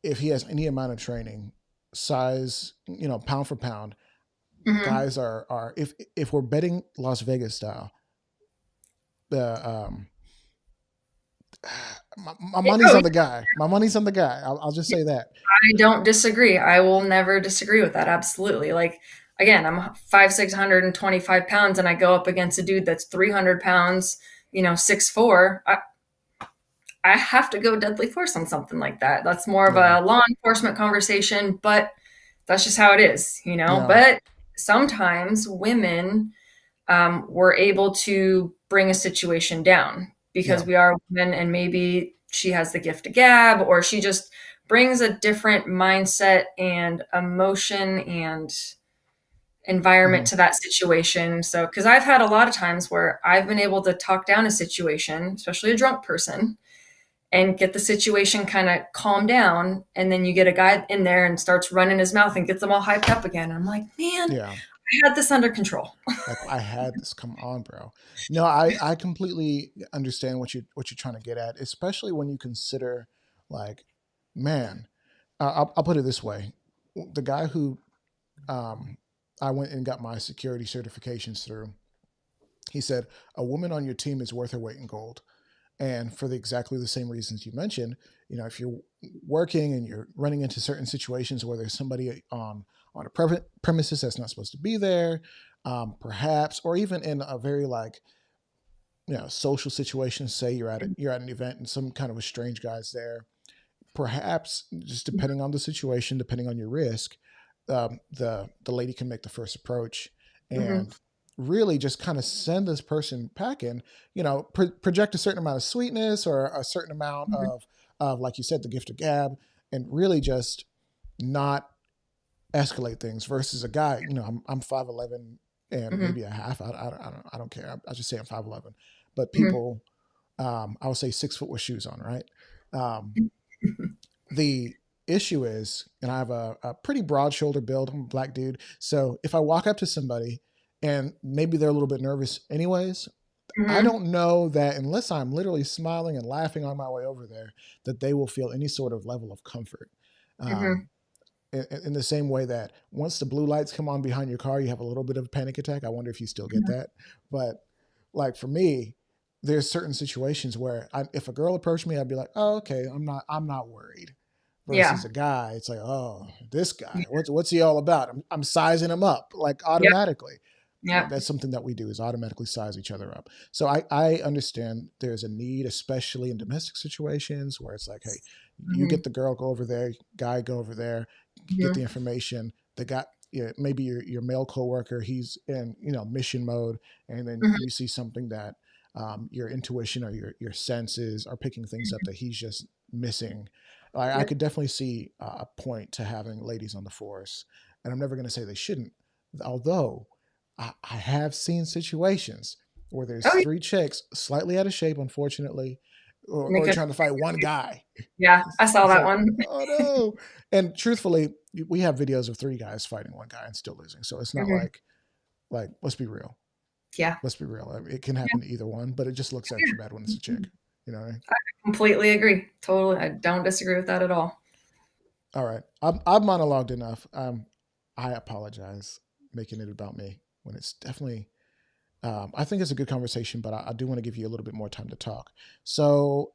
if he has any amount of training, size, pound for pound, Hmm. guys are if we're betting Las Vegas style, the my money's Oh, on the guy. My money's on the guy. I'll just say that. I don't disagree. I will never disagree with that. Absolutely. Like, again, I'm 625 pounds, and I go up against a dude that's 300 pounds, 6'4". I have to go deadly force on something like that. That's more of Yeah, a law enforcement conversation, but that's just how it is. yeah, But sometimes women were able to bring a situation down because yeah. we are women, and maybe she has the gift of gab, or she just brings a different mindset and emotion and environment Hmm. to that situation. So, because I've had a lot of times where I've been able to talk down a situation, especially a drunk person, and get the situation kind of calm down. And then you get a guy in there and starts running his mouth and gets them all hyped up again. And I'm like, man, Yeah. I had this under control. Like I had this. Come on, bro. No, I completely understand what you're trying to get at, especially when you consider, like, man, I'll put it this way: the guy who um, I went and got my security certifications through, he said a woman on your team is worth her weight in gold, and for exactly the same reasons you mentioned. If you're working and you're running into certain situations where there's somebody on a premises that's not supposed to be there, perhaps, or even in a very like social situation. Say you're at an event and some kind of a strange guy's there. Perhaps just depending on the situation, depending on your risk, the lady can make the first approach Hmm. and really just kind of send this person packing. Project a certain amount of sweetness or a certain amount Hmm. of like you said, the gift of gab, and really just not escalate things. Versus a guy, I'm 5'11" and Hmm. maybe a half. I don't care. I just say I'm 5'11", but Hmm. people, I would say 6 foot with shoes on, right? Um, the issue is, and I have a pretty broad shoulder build. I'm a black dude. So if I walk up to somebody and maybe they're a little bit nervous anyways, I Hmm. don't know that unless I'm literally smiling and laughing on my way over there, that they will feel any sort of level of comfort. Hmm. Um, in the same way that once the blue lights come on behind your car, you have a little bit of a panic attack. I wonder if you still get that. But like for me, there's certain situations where if a girl approached me, I'd be like, "Oh, okay, I'm not worried." Versus Yeah. a guy, it's like, "Oh, this guy, what's he all about?" I'm sizing him up like Yep. automatically. Yep. That's something that we do, is automatically size each other up. So I understand there's a need, especially in domestic situations where it's like, hey, you Hmm. get the girl, go over there, guy, go over there, get the Hmm. information. The guy, maybe your male coworker, he's in mission mode, and then Hmm. you see something that your intuition or your senses are picking things up that he's just missing. I Yep. could definitely see a point to having ladies on the force, and I'm never going to say they shouldn't, although I have seen situations where there's Oh, three chicks slightly out of shape, unfortunately, or yeah. trying to fight one guy. Yeah, I saw It's that like, one. oh no. And truthfully, we have videos of three guys fighting one guy and still losing. So it's not Hmm. like let's be real. Yeah. Let's be real. It can happen to either one, but it just looks extra bad when it's a chick. You know what I mean? Completely agree. Totally. I don't disagree with that at all. All right. I've monologued enough. I apologize making it about me when it's definitely I think it's a good conversation, but I do want to give you a little bit more time to talk. So,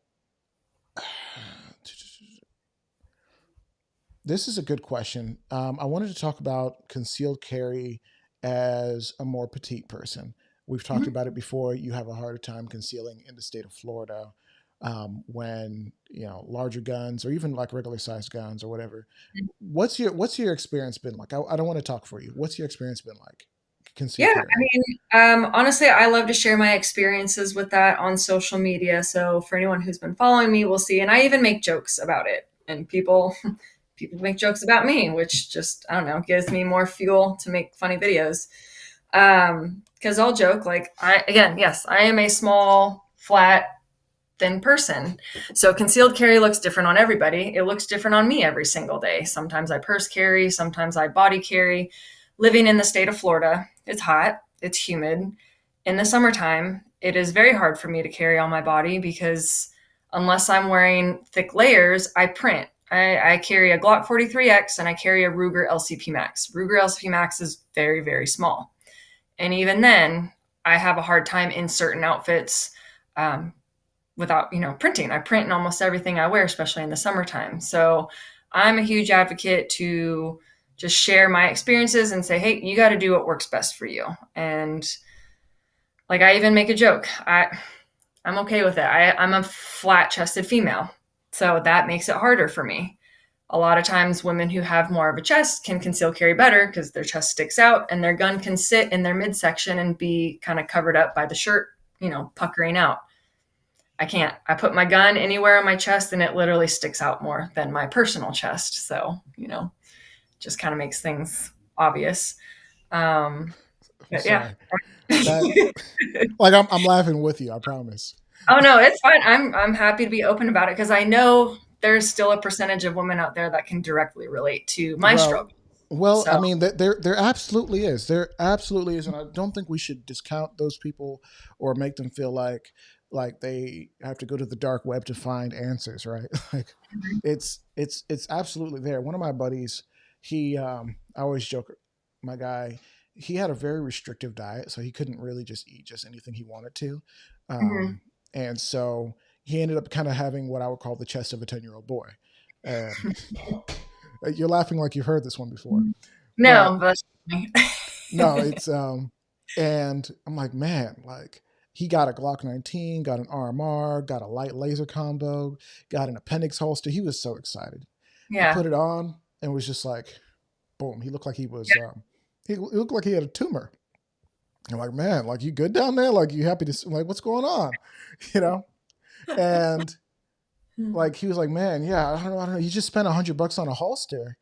this is a good question. I wanted to talk about concealed carry as a more petite person. We've talked Mhm. about it before. You have a harder time concealing in the state of Florida when larger guns or even like regular sized guns or whatever. What's your experience been like? I don't want to talk for you. What's your experience been like Yeah, concealed I carrying? mean, honestly, I love to share my experiences with that on social media. So for anyone who's been following me, will see, and I even make jokes about it. And people make jokes about me, which just I don't know gives me more fuel to make funny videos. Because I'll joke like I again, yes, I am a small, flat, thin person. So concealed carry looks different on everybody. It looks different on me every single day. Sometimes I purse carry, sometimes I body carry. Living in the state of Florida, it's hot, it's humid. In the summertime, it is very hard for me to carry on my body because unless I'm wearing thick layers, I print. I carry a Glock 43X and I carry a Ruger LCP Max. Ruger LCP Max is very, very small. And even then, I have a hard time in certain outfits without, printing. I print in almost everything I wear, especially in the summertime. So I'm a huge advocate to just share my experiences and say, hey, you got to do what works best for you. And like, I even make a joke. I'm okay with it. I'm a flat-chested female, so that makes it harder for me. A lot of times women who have more of a chest can conceal carry better because their chest sticks out and their gun can sit in their midsection and be kind of covered up by the shirt, puckering out. I can't. I put my gun anywhere on my chest and it literally sticks out more than my personal chest. So, just kind of makes things obvious. But yeah. Like I'm laughing with you, I promise. Oh no, it's fine. I'm happy to be open about it because I know there's still a percentage of women out there that can directly relate to my struggle. Well, So, I mean, there absolutely is. There absolutely is, and I don't think we should discount those people or make them feel like they have to go to the dark web to find answers, right? Like, it's absolutely there. One of my buddies, I always joke, my guy, he had a very restrictive diet, so he couldn't really just eat just anything he wanted to. mhm. And so he ended up kind of having what I would call the chest of a 10-year-old boy. And you're laughing like you've heard this one before. No, but No, it's and I'm like, man, like he got a Glock 19, got an RMR, got a light laser combo, got an appendix holster. He was so excited. He yeah, put it on and was just like, boom. He looked like he was he looked like he had a tumor. I'm like, man, like you good down there? Like you happy to like what's going on? And like he was like, man, yeah, I don't know. You just spent $100 on a holster.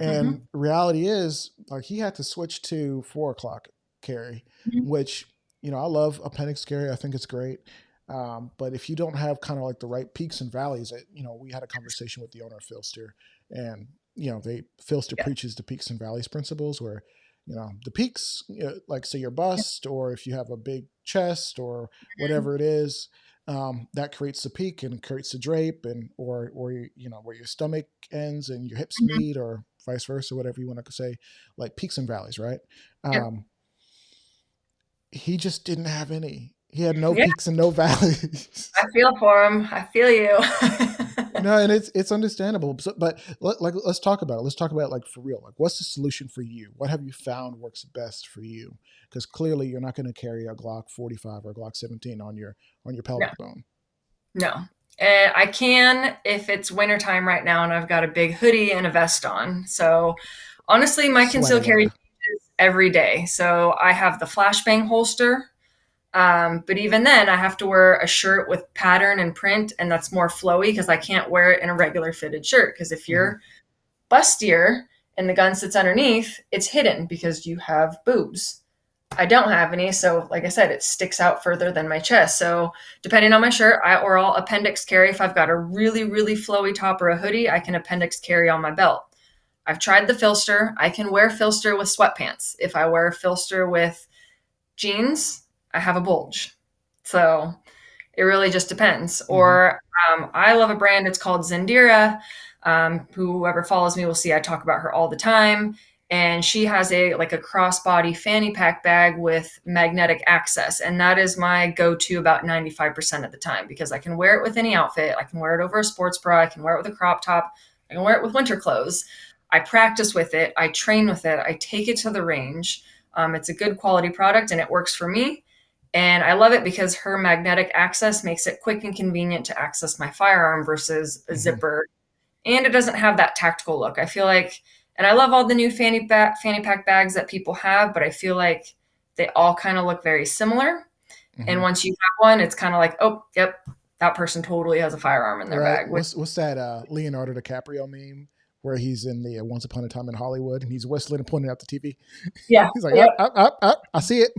And hmm reality is, like, he had to switch to 4 o'clock carry, which, I love appendix carry. I think it's great. But if you don't have kind of like the right peaks and valleys, we had a conversation with the owner of Filster, and, Filster yeah, preaches the peaks and valleys principles where, the peaks, like say your bust, or if you have a big chest or whatever it is, that creates the peak and creates the drape, and or where your stomach ends and your hips hmm meet, or vice versa, whatever you want to say, like peaks and valleys, right? yeah, Um, he just didn't have any. He had no yeah. peaks and no valleys. I feel for him. I feel you. No, and it's understandable. But let's talk about it. Let's talk about it, like, for real. Like, what's the solution for you? What have you found works best for you? Because clearly you're not going to carry a Glock 45 or a Glock 17 on your No, pelvic bone. no. I can if it's wintertime right now and I've got a big hoodie and a vest on. So honestly, my Sweater concealed carry weather. changes every day. So I have the flashbang holster. But even then, I have to wear a shirt with pattern and print, and that's more flowy because I can't wear it in a regular fitted shirt. Because if Hmm. you're bustier and the gun sits underneath, it's hidden because you have boobs. I don't have any, so like I said, it sticks out further than my chest. So depending on my shirt, or I'll appendix carry. If I've got a really, really flowy top or a hoodie, I can appendix carry on my belt. I've tried the filster. I can wear filster with sweatpants. If I wear filster with jeans, I have a bulge. So it really just depends. Hmm. Or I love a brand. It's called Zendira. Whoever follows me will see I talk about her all the time. And she has a crossbody fanny pack bag with magnetic access, and that is my go-to about 95% of the time because I can wear it with any outfit. I can wear it over a sports bra. I can wear it with a crop top. I can wear it with winter clothes. I practice with it. I train with it. I take it to the range. It's a good quality product and it works for me. And I love it because her magnetic access makes it quick and convenient to access my firearm versus a Hmm. zipper. And it doesn't have that tactical look. I feel like, and I love all the new fanny pack bags that people have, but I feel like they all kind of look very similar. And Hmm. once you have one, it's kind of like, oh, yep, that person totally has a firearm in their Right. bag. What's that Leonardo DiCaprio meme where he's in the Once Upon a Time in Hollywood and he's whistling and pointing out the TV? Yeah, He's like, yep, up, up, up, up. I see it.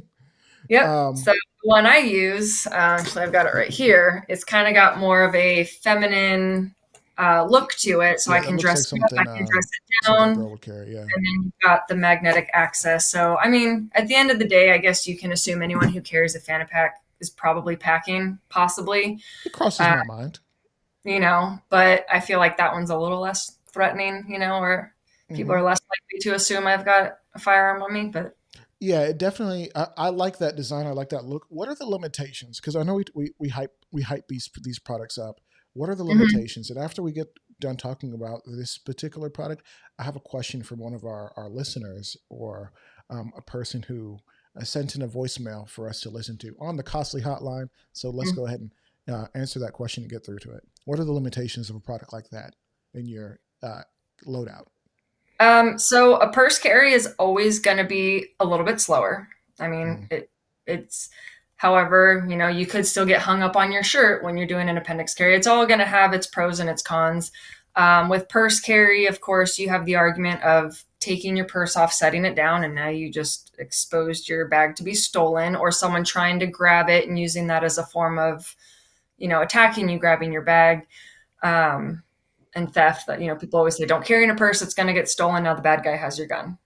yep. So Um, one I use, actually, I've got it right here. It's kind of got more of a feminine look to it, so I Yeah, that can looks like dress it up, I something can dress it something a down, girl would carry. Yeah, and then you've got the magnetic access. So, I mean, at the end of the day, I guess you can assume anyone who carries a fanny pack is probably packing, possibly. it crosses Uh, my mind. but I feel like that one's a little less threatening, or people Hmm. are less likely to assume I've got a firearm on me. But Yeah, it definitely. I like that design. I like that look. What are the limitations? Because I know we hype these products up. What are the Mhm. limitations? And after we get done talking about this particular product, I have a question from one of our listeners or a person who sent in a voicemail for us to listen to on the costly hotline. So let's go ahead and answer that question and get through to it. What are the limitations of a product like that in your loadout? So a purse carry is always going to be a little bit slower. I mean, Mm, it's, however, you could still get hung up on your shirt when you're doing an appendix carry. It's all going to have its pros and its cons. With purse carry, of course, you have the argument of taking your purse off, setting it down, and now you just exposed your bag to be stolen, or someone trying to grab it and using that as a form of, attacking you, grabbing your bag. Um, and theft that, people always say, don't carry in a purse, it's going to get stolen. Now the bad guy has your gun.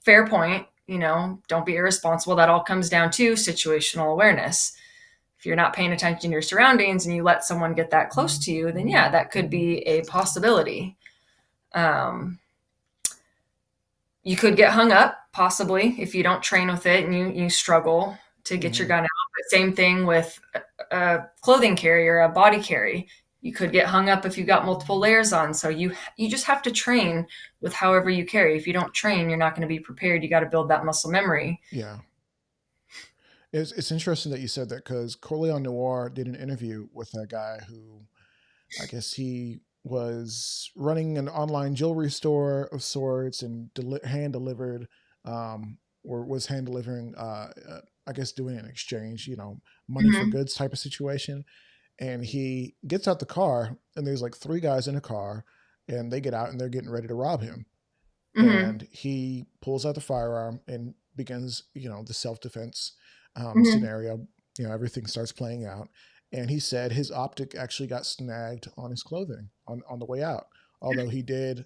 Fair point. Don't be irresponsible. That all comes down to situational awareness. If you're not paying attention to your surroundings and you let someone get that close to you, then yeah, that could be a possibility. Um, you could get hung up possibly if you don't train with it and you struggle to get your mm-hmm. gun out. But same thing with a clothing carry or a body carry. You could get hung up if you got multiple layers on. So you just have to train with however you carry. If you don't train, you're not going to be prepared. You got to build that muscle memory. Yeah. It's interesting that you said that because Corleone Noir did an interview with a guy who I guess he was running an online jewelry store of sorts and hand delivered, or was hand delivering, I guess doing an exchange, money for Mm-hmm. goods type of situation. And he gets out the car and there's like three guys in a car and they get out and they're getting ready to rob him. Mm-hmm. And he pulls out the firearm and begins, the self defense Mm-hmm. scenario. Everything starts playing out. And he said his optic actually got snagged on his clothing on the way out. Although he did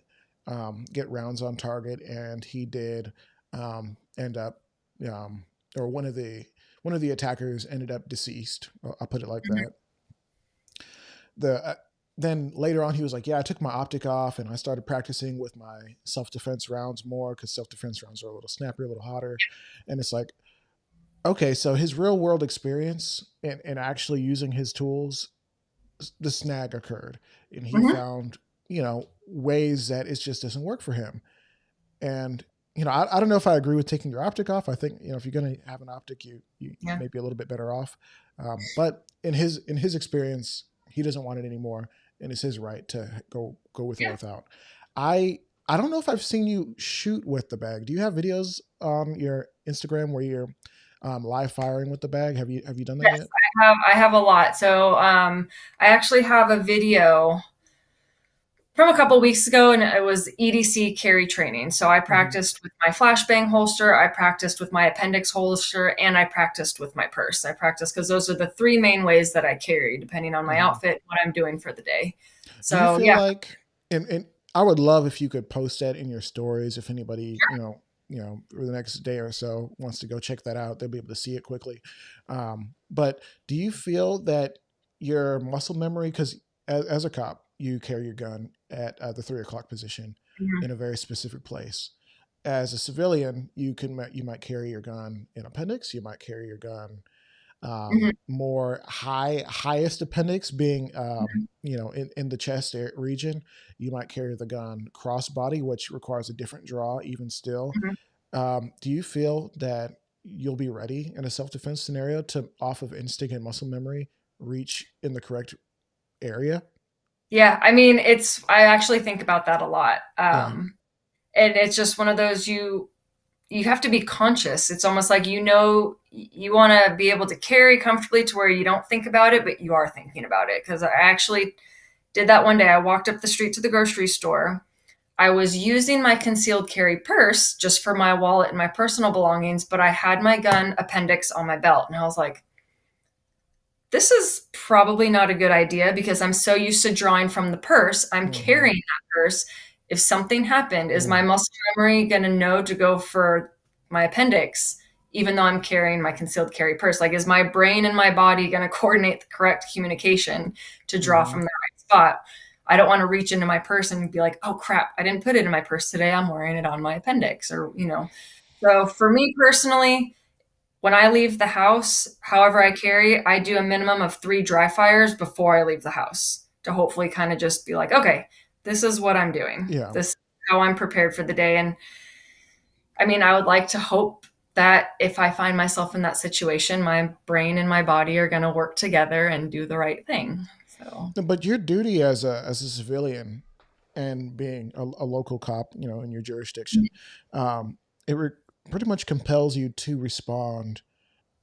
get rounds on target, and he did end up, or one of the attackers ended up deceased. I'll put it like Mm-hmm. that. Then later on he was like, yeah, I took my optic off and I started practicing with my self-defense rounds more because self-defense rounds are a little snappier, a little hotter. And it's like, okay, so his real world experience and actually using his tools, the snag occurred and he Mm-hmm. found ways that it just doesn't work for him. And I don't know if I agree with taking your optic off. I think if you're going to have an optic, you Yeah. may be a little bit better off. But in his experience, he doesn't want it anymore, and it's his right to go with or Yeah. without. I don't know if I've seen you shoot with the bag. Do you have videos on your Instagram where you're live firing with the bag? Have you done that Yes, yet? I have a lot. So I actually have a video from a couple weeks ago, and it was EDC carry training. So I Hmm. practiced with my flashbang holster, I practiced with my appendix holster, and I practiced with my purse. I practiced because those are the three main ways that I carry, depending on my Hmm. outfit, what I'm doing for the day. Do you So feel yeah, like, and I would love if you could post that in your stories if anybody, over the next day or so wants to go check that out, they'll be able to see it quickly. But do you feel that your muscle memory, because as a cop, you carry your gun at the 3 o'clock position mhm, in a very specific place. As a civilian, you might carry your gun in appendix, you might carry your gun mhm, more highest appendix being mhm, in the chest region. You might carry the gun crossbody, which requires a different draw even still. mhm. Do you feel that you'll be ready in a self-defense scenario to, off of instinct and muscle memory, reach in the correct area? Yeah, I mean, I actually think about that a lot. Yeah. And it's just one of those, you have to be conscious. It's almost like, you want to be able to carry comfortably to where you don't think about it, but you are thinking about it. Because I actually did that one day. I walked up the street to the grocery store. I was using my concealed carry purse just for my wallet and my personal belongings, but I had my gun appendix on my belt. And I was like, this is probably not a good idea because I'm so used to drawing from the purse. I'm Mm-hmm. carrying that purse. If something happened, is my Right. muscle memory going to know to go for my appendix, even though I'm carrying my concealed carry purse? Like, is my brain and my body going to coordinate the correct communication to draw Mm-hmm. from the right spot? I don't want to reach into my purse and be like, oh crap, I didn't put it in my purse today. I'm wearing it on my appendix, or. So for me personally, when I leave the house, however I carry, I do a minimum of 3 dry fires before I leave the house to hopefully kind of just be like, okay, this is what I'm doing. Yeah. This is how I'm prepared for the day. And I mean, I would like to hope that if I find myself in that situation, my brain and my body are going to work together and do the right thing. So, But your duty as a civilian and being a local cop, in your jurisdiction, um, it pretty much compels you to respond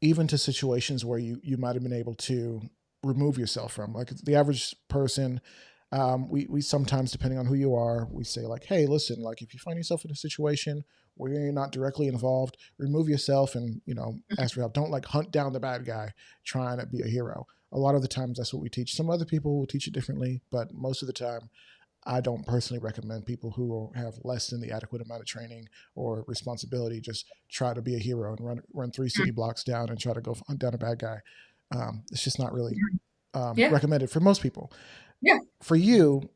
even to situations where you might have been able to remove yourself from. Like the average person, we sometimes, depending on who you are, we say like, hey, listen, like if you find yourself in a situation where you're not directly involved, remove yourself and, ask for help. Don't like hunt down the bad guy trying to be a hero. A lot of the times that's what we teach. Some other people will teach it differently, but most of the time I don't personally recommend people who have less than the adequate amount of training or responsibility just try to be a hero and run 3 city blocks down and try to go hunt down a bad guy. It's just not really yeah, recommended for most people. yeah. For you,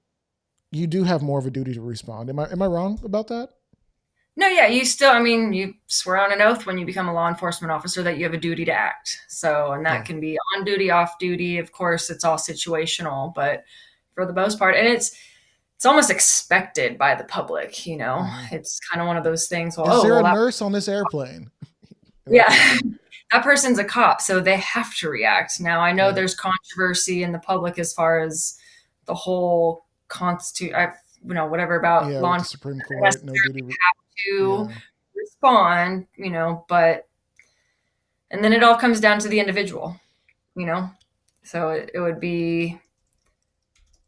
you do have more of a duty to respond. Am I wrong about that? No, yeah, you still, I mean, you swear on an oath when you become a law enforcement officer that you have a duty to act. So, and that Yeah. can be on duty, off duty. Of course, it's all situational, but for the most part, and it's almost expected by the public. Hmm. It's kind of one of those things. Well, Is oh, there well, a nurse on this airplane? That kind of yeah, thing. that person's a cop, so they have to react. Now, I know Right. there's controversy in the public as far as the whole whatever about Yeah, law with the enforcement Supreme Court, no necessarily duty. to Yeah. respond, but and then it all comes down to the individual. So it would be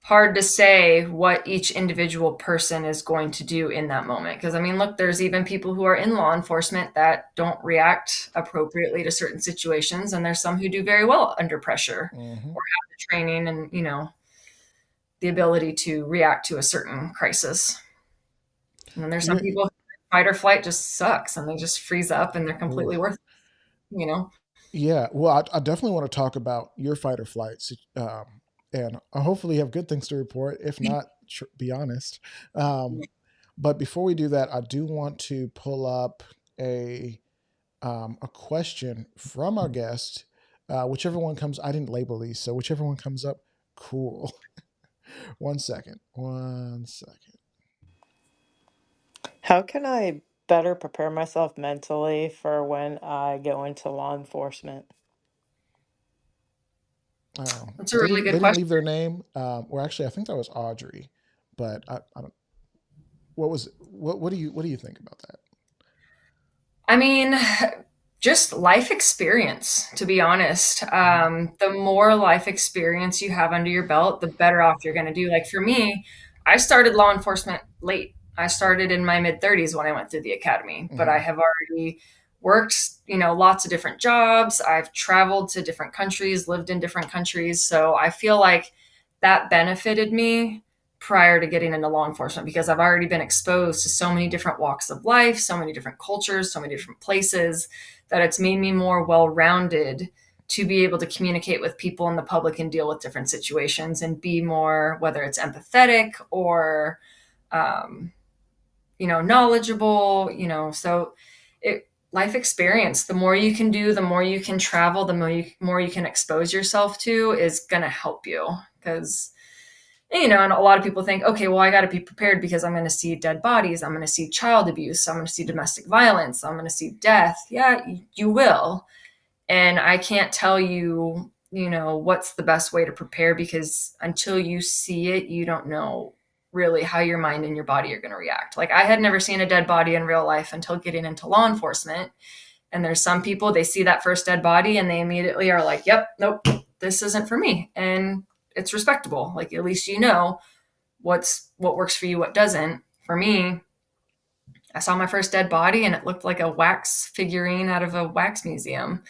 hard to say what each individual person is going to do in that moment. Because, I mean, look, there's even people who are in law enforcement that don't react appropriately to certain situations. And there's some who do very well under pressure Hmm. or have the training and the ability to react to a certain crisis. And then there's some You, people who fight or flight just sucks and they just freeze up and they're ooh. completely worthless. Yeah, well, I definitely want to talk about your fight or flight, and I hopefully have good things to report. If not, be honest. Um, but before we do that, I do want to pull up a a question from our guest. Whichever one comes, I didn't label these, so whichever one comes up, cool. One second. One second. How can I better prepare myself mentally for when I go into law enforcement? That's a really They good didn't question. leave their name, or actually, I think that was Audrey. But I don't. What do you think about that? I mean, just life experience, to be honest. Hmm. The more life experience you have under your belt, the better off you're going to do. Like for me, I started law enforcement late. I started in my mid 30s when I went through the academy, but I Hmm. have already worked, lots of different jobs. I've traveled to different countries, lived in different countries. So I feel like that benefited me prior to getting into law enforcement because I've already been exposed to so many different walks of life, so many different cultures, so many different places that it's made me more well rounded to be able to communicate with people in the public and deal with different situations and be more, whether it's empathetic or, um, knowledgeable. So life experience, the more you can do, the more you can travel, the more you can expose yourself to is going to help you because and a lot of people think, okay, well, I got to be prepared because I'm going to see dead bodies. I'm going to see child abuse. I'm going to see domestic violence. I'm going to see death. Yeah, you will. And I can't tell you, what's the best way to prepare because until you see it, you don't know really how your mind and your body are going to react. Like I had never seen a dead body in real life until getting into law enforcement. And there's some people, they see that first dead body and they immediately are like, yep, nope, this isn't for me. And it's respectable. Like at least you know what works for you, what doesn't. For me, I saw my first dead body and it looked like a wax figurine out of a wax museum.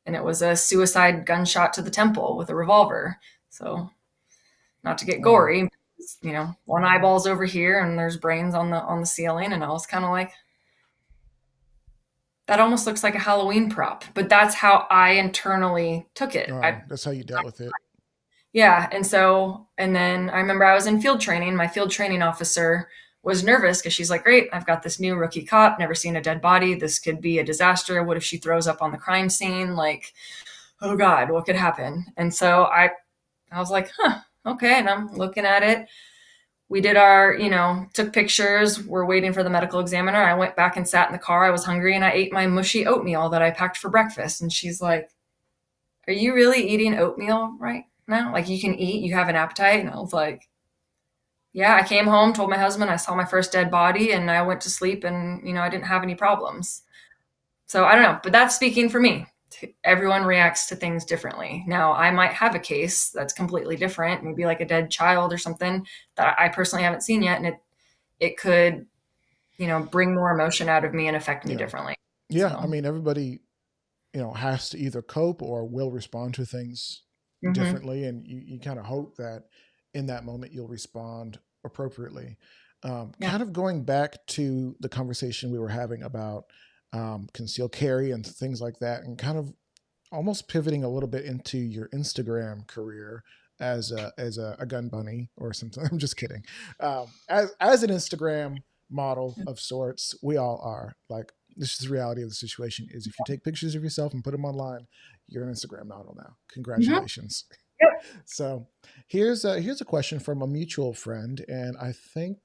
and it was a suicide gunshot to the temple with a revolver. So not to get gory, one eyeball's over here and there's brains on the ceiling, and I was kind of like, that almost looks like a Halloween prop, but that's how I internally took it. That's how you dealt with it. Yeah. And then I remember I was in field training. My field training officer was nervous because she's like, great, I've got this new rookie cop, never seen a dead body. This could be a disaster. What if she throws up on the crime scene? Like, oh God, what could happen? And so I was like, okay. And I'm looking at it. We did took pictures. We're waiting for the medical examiner. I went back and sat in the car. I was hungry and I ate my mushy oatmeal that I packed for breakfast. And she's like, are you really eating oatmeal right now? Like, you can eat, you have an appetite? And I was like, yeah. I came home, told my husband I saw my first dead body, and I went to sleep, and, I didn't have any problems. So I don't know, but that's speaking for me. Everyone reacts to things differently. Now, I might have a case that's completely different, maybe like a dead child or something that I personally haven't seen yet. And it could, bring more emotion out of me and affect me differently. Yeah. So. I mean, everybody, has to either cope or will respond to things differently. And you kind of hope that in that moment you'll respond appropriately. Kind of going back to the conversation we were having about concealed carry and things like that, and kind of almost pivoting a little bit into your Instagram career as a gun bunny or something. I'm just kidding. As an Instagram model of sorts, we all are. Like, this is the reality of the situation, is if you take pictures of yourself and put them online, you're an Instagram model now. Congratulations. Yep. So here's a question from a mutual friend, and I think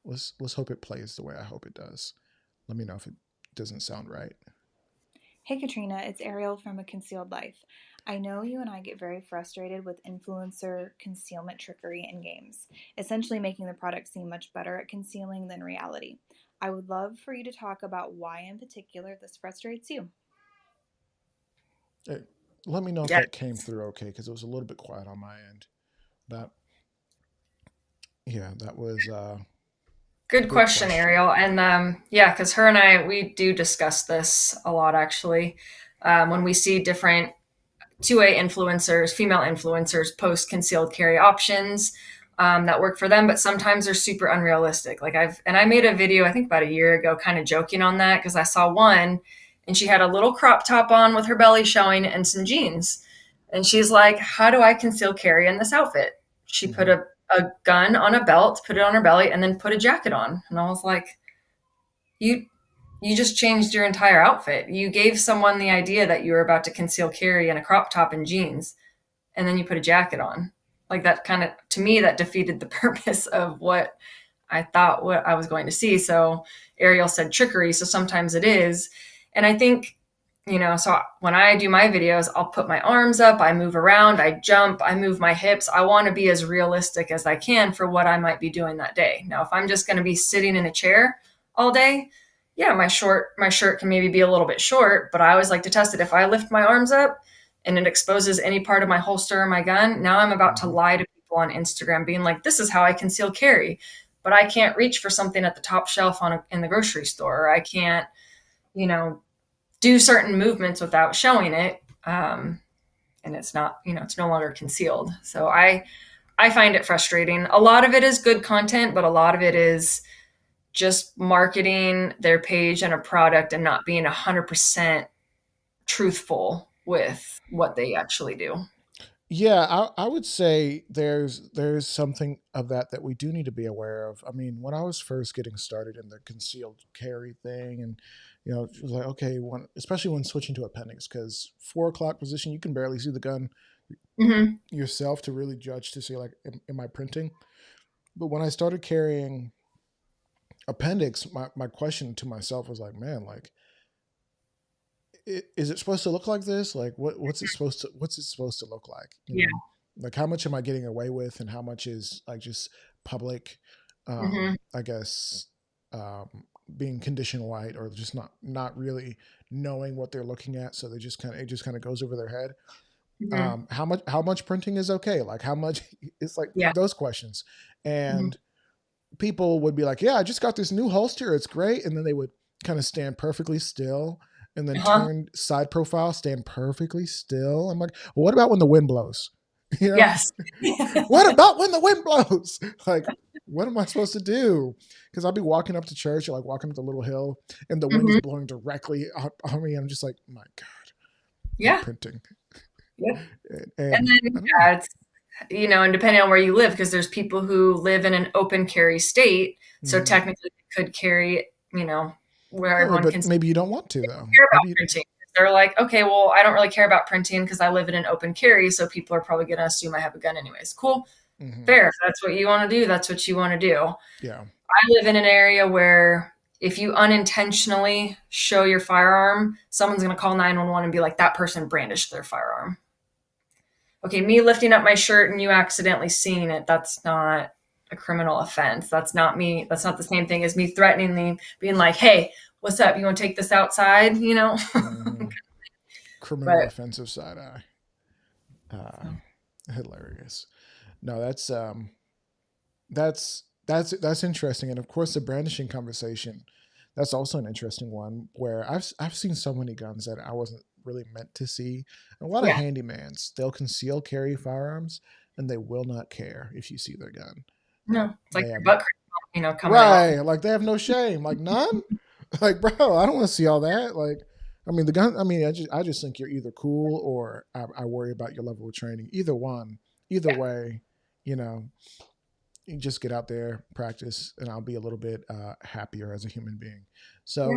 let's hope it plays the way I hope it does. Let me know if it doesn't sound right. Hey Katrina, it's Ariel from A Concealed Life. I know you and I get very frustrated with influencer concealment trickery in games, essentially making the product seem much better at concealing than reality. I would love for you to talk about why in particular this frustrates you. Hey, let me know if that came through okay, because it was a little bit quiet on my end. But yeah, that was good question, Ariel. And because her and I, we do discuss this a lot, actually. When we see different 2A influencers, female influencers, post concealed carry options that work for them, but sometimes they're super unrealistic. Like I made a video, I think about a year ago, kind of joking on that, because I saw one and she had a little crop top on with her belly showing and some jeans. And she's like, how do I conceal carry in this outfit? She put a gun on a belt, put it on her belly, and then put a jacket on. And I was like, you just changed your entire outfit. You gave someone the idea that you were about to conceal carry in a crop top and jeans, and then you put a jacket on. Like, that kind of, to me, that defeated the purpose of what I thought what I was going to see. So Ariel said trickery. So sometimes it is. And I think, so when I do my videos, I'll put my arms up, I move around, I jump, I move my hips. I want to be as realistic as I can for what I might be doing that day. Now, if I'm just going to be sitting in a chair all day, yeah, my shirt can maybe be a little bit short, but I always like to test it. If I lift my arms up and it exposes any part of my holster or my gun, now I'm about to lie to people on Instagram being like, this is how I conceal carry, but I can't reach for something at the top shelf in the grocery store, or I can't, do certain movements without showing it. And it's not, it's no longer concealed. So I find it frustrating. A lot of it is good content, but a lot of it is just marketing their page and a product and not being 100% truthful with what they actually do. Yeah, I would say there's something of that we do need to be aware of. I mean, when I was first getting started in the concealed carry thing, and it was like, okay, especially when switching to appendix, because 4 o'clock position, you can barely see the gun yourself to really judge to see, like, am I printing? But when I started carrying appendix, my question to myself was like, man, like, is it supposed to look like this? Like, what's it supposed to look like? You know? Like, how much am I getting away with, and how much is like just public, I guess, being condition white, or just not really knowing what they're looking at. So it just kind of goes over their head. How much printing is okay? Like, how much, it's like those questions. And people would be like, yeah, I just got this new holster, it's great. And then they would kind of stand perfectly still and then Uh-huh. turn side profile, stand perfectly still. I'm like, well, what about when the wind blows? You know, Yes. what about when the wind blows? Like, what am I supposed to do? Because I'll be walking up to church or like walking up the little hill and the wind is Mhm. blowing directly on me. I'm just like, my God, Yeah. imprinting. Yep. And And then, I don't know. it's, and depending on where you live, because there's people who live in an open carry state. So Mhm. technically they could carry, where Yeah, everyone but can maybe you don't want to though. care about Maybe, printing. They're like, okay, well, I don't really care about printing because I live in an open carry. So people are probably going to assume I have a gun anyways. Cool. mhm. Fair. If that's what you want to do, that's what you want to do. Yeah. I live in an area where if you unintentionally show your firearm, someone's going to call 911 and be like, that person brandished their firearm. Okay, me lifting up my shirt and you accidentally seeing it, that's not a criminal offense. That's not me. That's not the same thing as me threatening, being like, hey, what's up? You want to take this outside? Mhm. Criminal But offensive side eye. Hilarious. No, that's interesting. And of course, the brandishing conversation. That's also an interesting one where I've seen so many guns that I wasn't really meant to see. And a lot of yeah, handymans, they'll conceal carry firearms and they will not care if you see their gun. no, it's like They your have butt crack, coming out. right, like they have no shame. Like none. Like bro, I don't want to see all that. Like, I mean the gun. I mean, I just think you're either cool or I worry about your level of training. Either one, either Yeah, way, you know, you just get out there, practice, and I'll be a little bit happier as a human being. So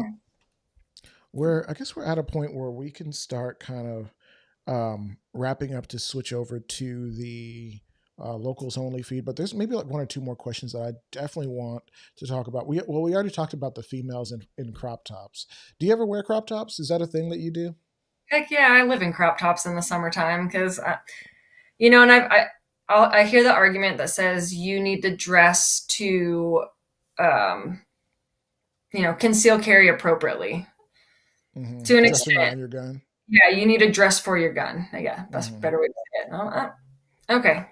yeah. I guess we're at a point where we can start kind of wrapping up to switch over to the locals only feed. But there's maybe like one or two more questions that I definitely want to talk about. We already talked about the females in crop tops. Do you ever wear crop tops? Is that a thing that you do? Heck yeah, I live in crop tops in the summertime because, and I hear the argument that says you need to dress to, um, conceal carry appropriately to an Dressing extent. around your gun. Yeah, you need to dress for your gun. Yeah, that's a Hmm. better way to say it. Okay,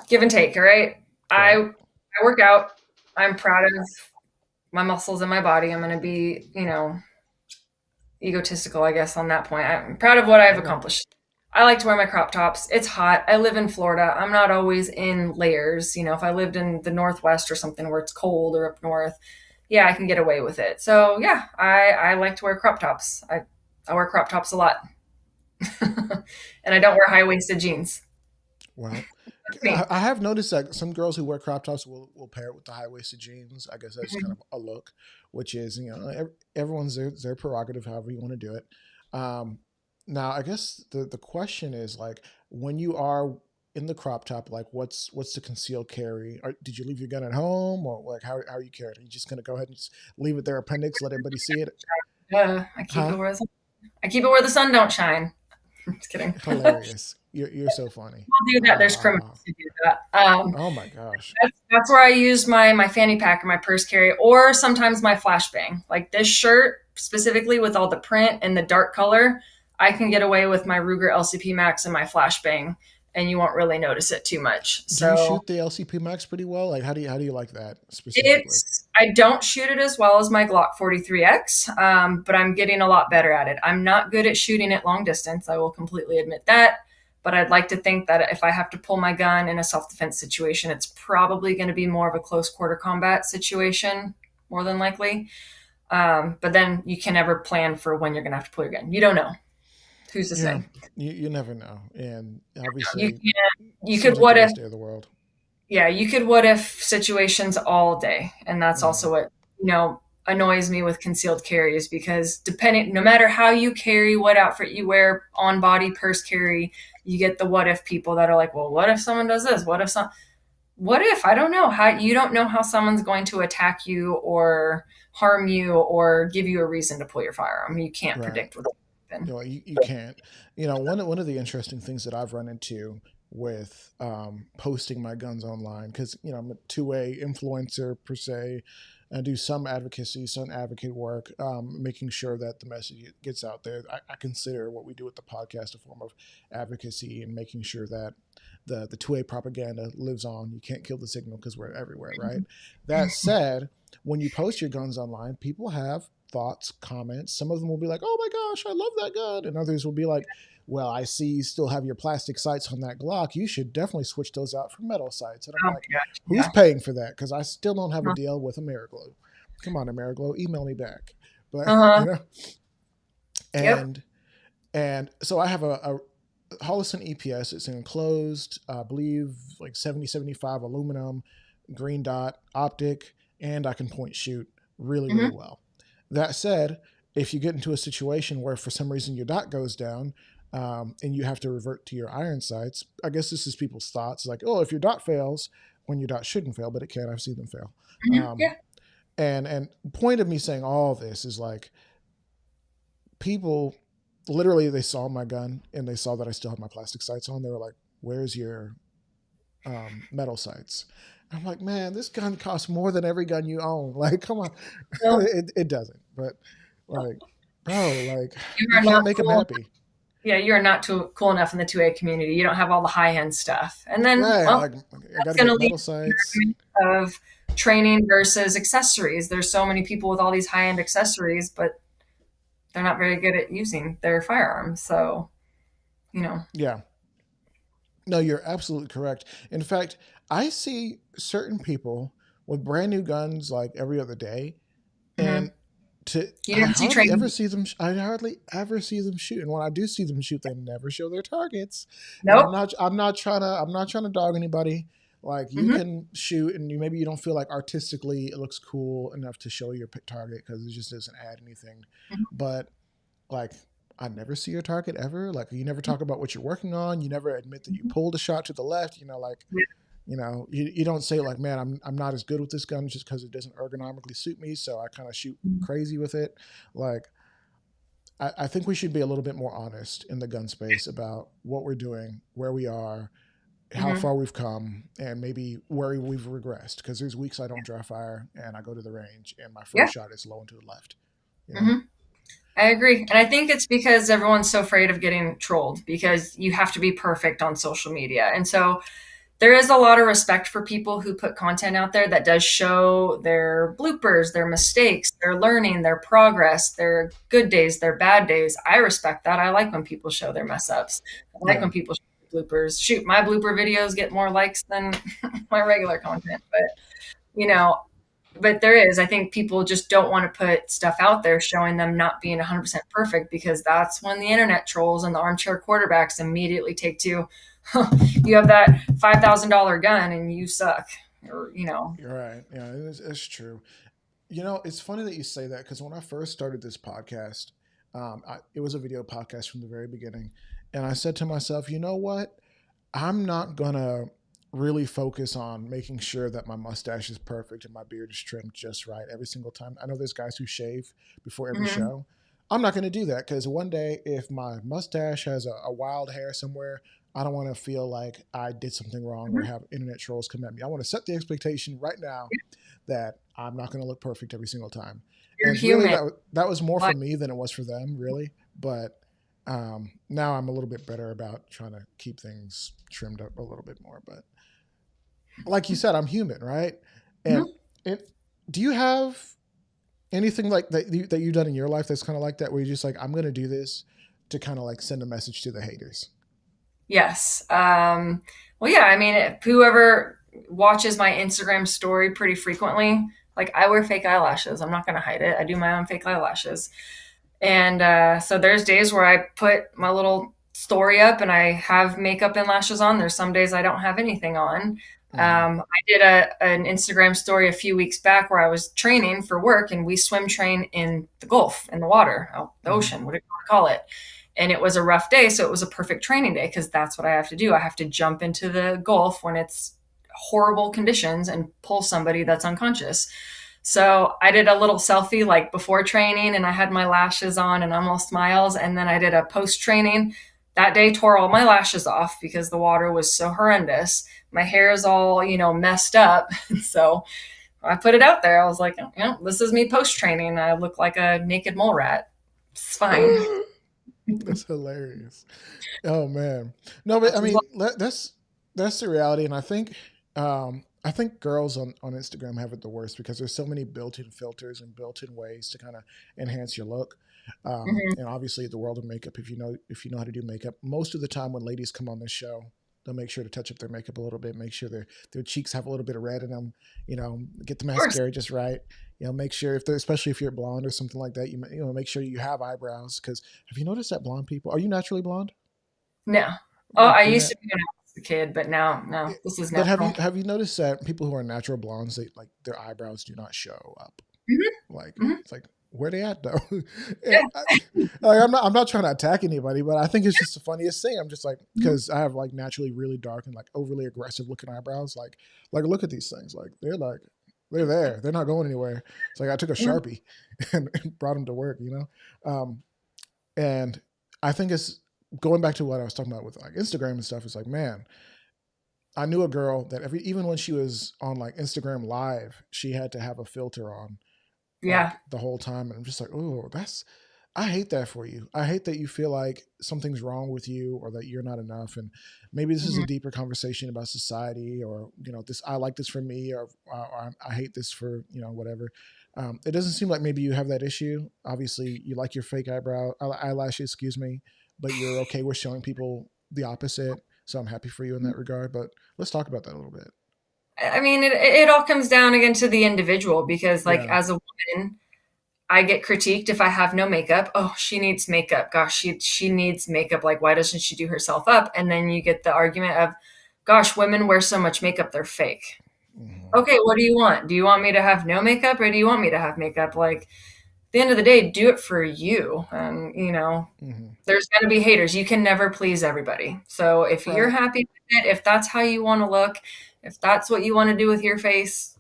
give and take. All right, I Right. I work out. I'm proud of my muscles and my body. I'm going to be, egotistical, I guess, on that point. I'm proud of what I've Okay. accomplished. I like to wear my crop tops. It's hot. I live in Florida. I'm not always in layers. If I lived in the Northwest or something where it's cold or up north, yeah, I can get away with it. So yeah, I like to wear crop tops. I wear crop tops a lot. And I don't wear high waisted jeans. Well, That's me. I have noticed that some girls who wear crop tops will pair it with the high waisted jeans. I guess that's kind of a look, which is everyone's their prerogative, however you want to do it. Um, Now, I guess the question is like when you are in the crop top, like what's the concealed carry? Did you leave your gun at home, or like how are you carrying? Are you just gonna go ahead and just leave it there, appendix, let everybody see it? I keep it Huh? where the sun don't shine. Just kidding. Hilarious. You're so funny. Do that. There's criminals who do that. Oh my gosh. That's where I use my fanny pack and my purse carry, or sometimes my flashbang. Like this shirt specifically with all the print and the dark color, I can get away with my Ruger LCP Max and my flashbang, and you won't really notice it too much. Do you So shoot the LCP Max pretty well? Like how do you like that specifically? I don't shoot it as well as my Glock 43X, but I'm getting a lot better at it. I'm not good at shooting at long distance. I will completely admit that. But I'd like to think that if I have to pull my gun in a self-defense situation, it's probably going to be more of a close quarter combat situation, more than likely. But then you can never plan for when you're going to have to pull your gun. You don't know. Who's to Yeah, say? you never know, and You obviously, can. You seems could like the what if worst day of the world. Yeah, you could what if situations all day. And that's Hmm. also what, annoys me with concealed carries because no matter how you carry, what outfit you wear, on body, purse carry, you get the what if people that are like, well, what if someone does this? What if? I don't know how, you don't know how someone's going to attack you or harm you or give you a reason to pull your firearm. You can't Right. predict what's going to happen. No, you can't. One of the interesting things that I've run into with posting my guns online, because I'm a two-way influencer per se. I do some advocacy, some advocate work, making sure that the message gets out there. I consider what we do with the podcast a form of advocacy and making sure that the two-way propaganda lives on. You can't kill the signal because we're everywhere, right? That said, when you post your guns online, people have thoughts, comments. Some of them will be like, "Oh my gosh, I love that gun," and others will be like, "Well, I see you still have your plastic sights on that Glock. You should definitely switch those out for metal sights." And I'm Oh like, my gosh. "Who's Yeah. paying for that? Because I still don't have a Uh-huh. deal with Ameriglow. Come on, Ameriglow, email me back." But Uh-huh. Yep. and so I have a Holliston EPS. It's an enclosed, I believe, like 70-75 aluminum, green dot optic, and I can point shoot really, really Mm-hmm. well. That said, if you get into a situation where for some reason your dot goes down, and you have to revert to your iron sights, I guess this is people's thoughts like, oh, if your dot fails, when your dot shouldn't fail, but it can. I've seen them fail. Mm-hmm. Yeah. And point of me saying all this is like, people literally, they saw my gun and they saw that I still had my plastic sights on. They were like, "Where's your metal sights?" And I'm like, "Man, this gun costs more than every gun you own. Like, come on." Well, It doesn't, but like, bro, like, you you are can't not make them cool. happy. Yeah, you're not too cool enough in the 2A community. You don't have all the high end stuff. And then, Right. well, Like, I got that's to going to get lead metal to the sights. argument of training versus accessories. There's so many people with all these high end accessories, but they're not very good at using their firearms. So, you know. Yeah. No, you're absolutely correct. In fact, I see certain people with brand new guns like every other day, Mm-hmm. and You I didn't see hardly ever training. see them. I hardly ever see them shoot, and when I do see them shoot, they never show their targets. And Nope. I'm not trying to dog anybody. Like, you Mm-hmm. can shoot, and maybe you don't feel like artistically it looks cool enough to show your target because it just doesn't add anything. But like, I never see your target ever. Like, you never talk about what you're working on. You never admit that you pulled a shot to the left. Like, you don't say like, "Man, I'm not as good with this gun just because it doesn't ergonomically suit me, so I kind of shoot crazy with it." Like, I think we should be a little bit more honest in the gun space about what we're doing, where we are, how Mm-hmm. far we've come, and maybe where we've regressed. Because there's weeks I don't dry fire and I go to the range and my Yeah. first shot is low and to the left. Mm-hmm. I agree. And I think it's because everyone's so afraid of getting trolled because you have to be perfect on social media. And so there is a lot of respect for people who put content out there that does show their bloopers, their mistakes, their learning, their progress, their good days, their bad days. I respect that. I like when people show their mess ups. I like Yeah. when people show bloopers. Shoot, my blooper videos get more likes than my regular content. But there is, I think people just don't want to put stuff out there showing them not being 100% perfect because that's when the internet trolls and the armchair quarterbacks immediately take to, you have that $5,000 gun and you suck. Or. You're right. Yeah, it's true. It's funny that you say that because when I first started this podcast, it was a video podcast from the very beginning. And I said to myself, you know what? I'm not going to really focus on making sure that my mustache is perfect and my beard is trimmed just right every single time. I know there's guys who shave before every Mhm. show. I'm not going to do that because one day, if my mustache has a wild hair somewhere, I don't want to feel like I did something wrong or Mhm. have internet trolls come at me. I want to set the expectation right now that I'm not going to look perfect every single time. You're And really, human. that was more for Like, me than it was for them, really. But now I'm a little bit better about trying to keep things trimmed up a little bit more. But like you said, I'm human, right? And mhm. it, do you have anything like that you've done in your life that's kind of like that, where you're just like, I'm going to do this to kind of like send a message to the haters? Yes. Well, yeah, I mean, if whoever watches my Instagram story pretty frequently, like I wear fake eyelashes. I'm not going to hide it. I do my own fake eyelashes. And so there's days where I put my little story up and I have makeup and lashes on. There's some days I don't have anything on. Mm-hmm. I did an Instagram story a few weeks back where I was training for work and we swim train in the Gulf, in the water, the Mm-hmm. ocean, whatever you want to call it. And it was a rough day. So it was a perfect training day because that's what I have to do. I have to jump into the Gulf when it's horrible conditions and pull somebody that's unconscious. So I did a little selfie like before training and I had my lashes on and I'm all smiles. And then I did a post training. That day tore all my lashes off because the water was so horrendous. My hair is all, messed up. So I put it out there. I was like, this is me post training. I look like a naked mole rat. It's fine. That's hilarious. Oh man, no, but I mean that's the reality, and I think I think girls on Instagram have it the worst because there's so many built-in filters and built-in ways to kind of enhance your look. Mhm. And obviously the world of makeup, if you know how to do makeup, most of the time when ladies come on this show, they'll make sure to touch up their makeup a little bit, make sure their cheeks have a little bit of red in them, get the Of course. mascara just right. Make sure especially if you're blonde or something like that, make sure you have eyebrows. Because have you noticed that blonde people, are you naturally blonde? No. Oh, Like I you're used not, to be when I was a kid, but now, no, this is but have you natural. have you noticed that people who are natural blondes, they like their eyebrows do not show up? Mhm. Like Mhm. it's like where they at though? Yeah. And like I'm not trying to attack anybody, but I think it's just the funniest thing. I'm just like Mhm. because I have like naturally really dark and like overly aggressive looking eyebrows. Like look at these things. They're there. They're not going anywhere. It's like I took a Mhm. Sharpie and brought them to work. And I think it's going back to what I was talking about with like Instagram and stuff. It's like man, I knew a girl that even when she was on like Instagram live, she had to have a filter on Yeah. like the whole time. And I'm just like, oh, I hate that for you. I hate that you feel like something's wrong with you or that you're not enough. And maybe this is a Mhm. deeper conversation about society or, I like this for me or I hate this for, whatever. It doesn't seem like maybe you have that issue. Obviously you like your fake eyelashes, excuse me, but you're okay with showing people the opposite. So I'm happy for you in that regard, but let's talk about that a little bit. I mean, it all comes down again to the individual because, like, Yeah. as a woman, I get critiqued if I have no makeup. Oh, she needs makeup. Gosh, she needs makeup. Like, why doesn't she do herself up? And then you get the argument of, gosh, women wear so much makeup, they're fake. Hmm. Okay, what do you want? Do you want me to have no makeup or do you want me to have makeup? Like, at the end of the day, do it for you. And, Hmm. there's going to be haters. You can never please everybody. So if you're Right. happy with it, if that's how you want to look, if that's what you want to do with your face,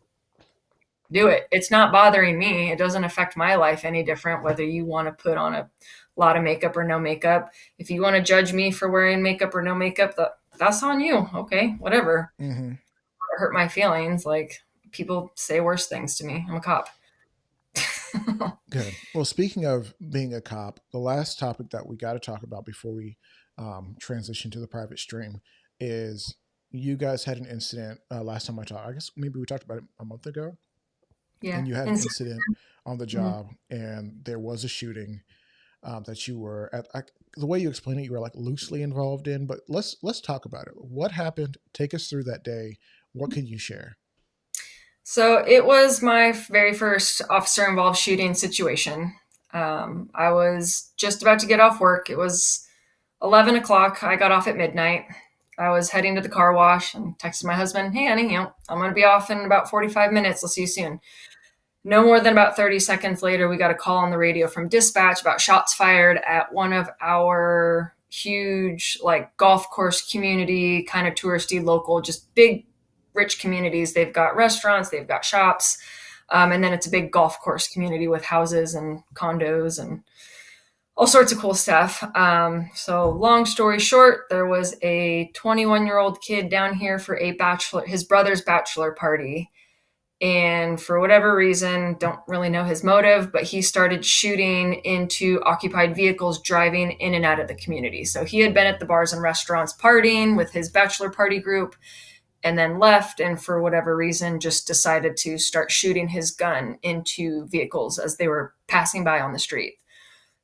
do it. It's not bothering me. It doesn't affect my life any different whether you want to put on a lot of makeup or no makeup. If you want to judge me for wearing makeup or no makeup, that's on you. Okay, whatever. Hmm. It hurt my feelings. Like people say worse things to me. I'm a cop. Good. Well, speaking of being a cop, the last topic that we got to talk about before we transition to the private stream is you guys had an incident last time I talked. I guess maybe we talked about it a month ago, Yeah. and you had an And incident on the mhm. job, and there was a shooting that you were at. The way you explain it, you were like loosely involved in. But let's talk about it. What happened? Take us through that day. What can you share? So it was my very first officer involved shooting situation. I was just about to get off work. It was 11 o'clock. I got off at midnight. I was heading to the car wash and texted my husband, hey, honey, I'm going to be off in about 45 minutes. I'll see you soon. No more than about 30 seconds later, we got a call on the radio from dispatch about shots fired at one of our huge, like, golf course community, kind of touristy, local, just big, rich communities. They've got restaurants, they've got shops. And then it's a big golf course community with houses and condos and all sorts of cool stuff. So long story short, there was a 21-year-old kid down here for his brother's bachelor party. And for whatever reason, don't really know his motive, but he started shooting into occupied vehicles driving in and out of the community. So he had been at the bars and restaurants partying with his bachelor party group and then left. And for whatever reason, just decided to start shooting his gun into vehicles as they were passing by on the street.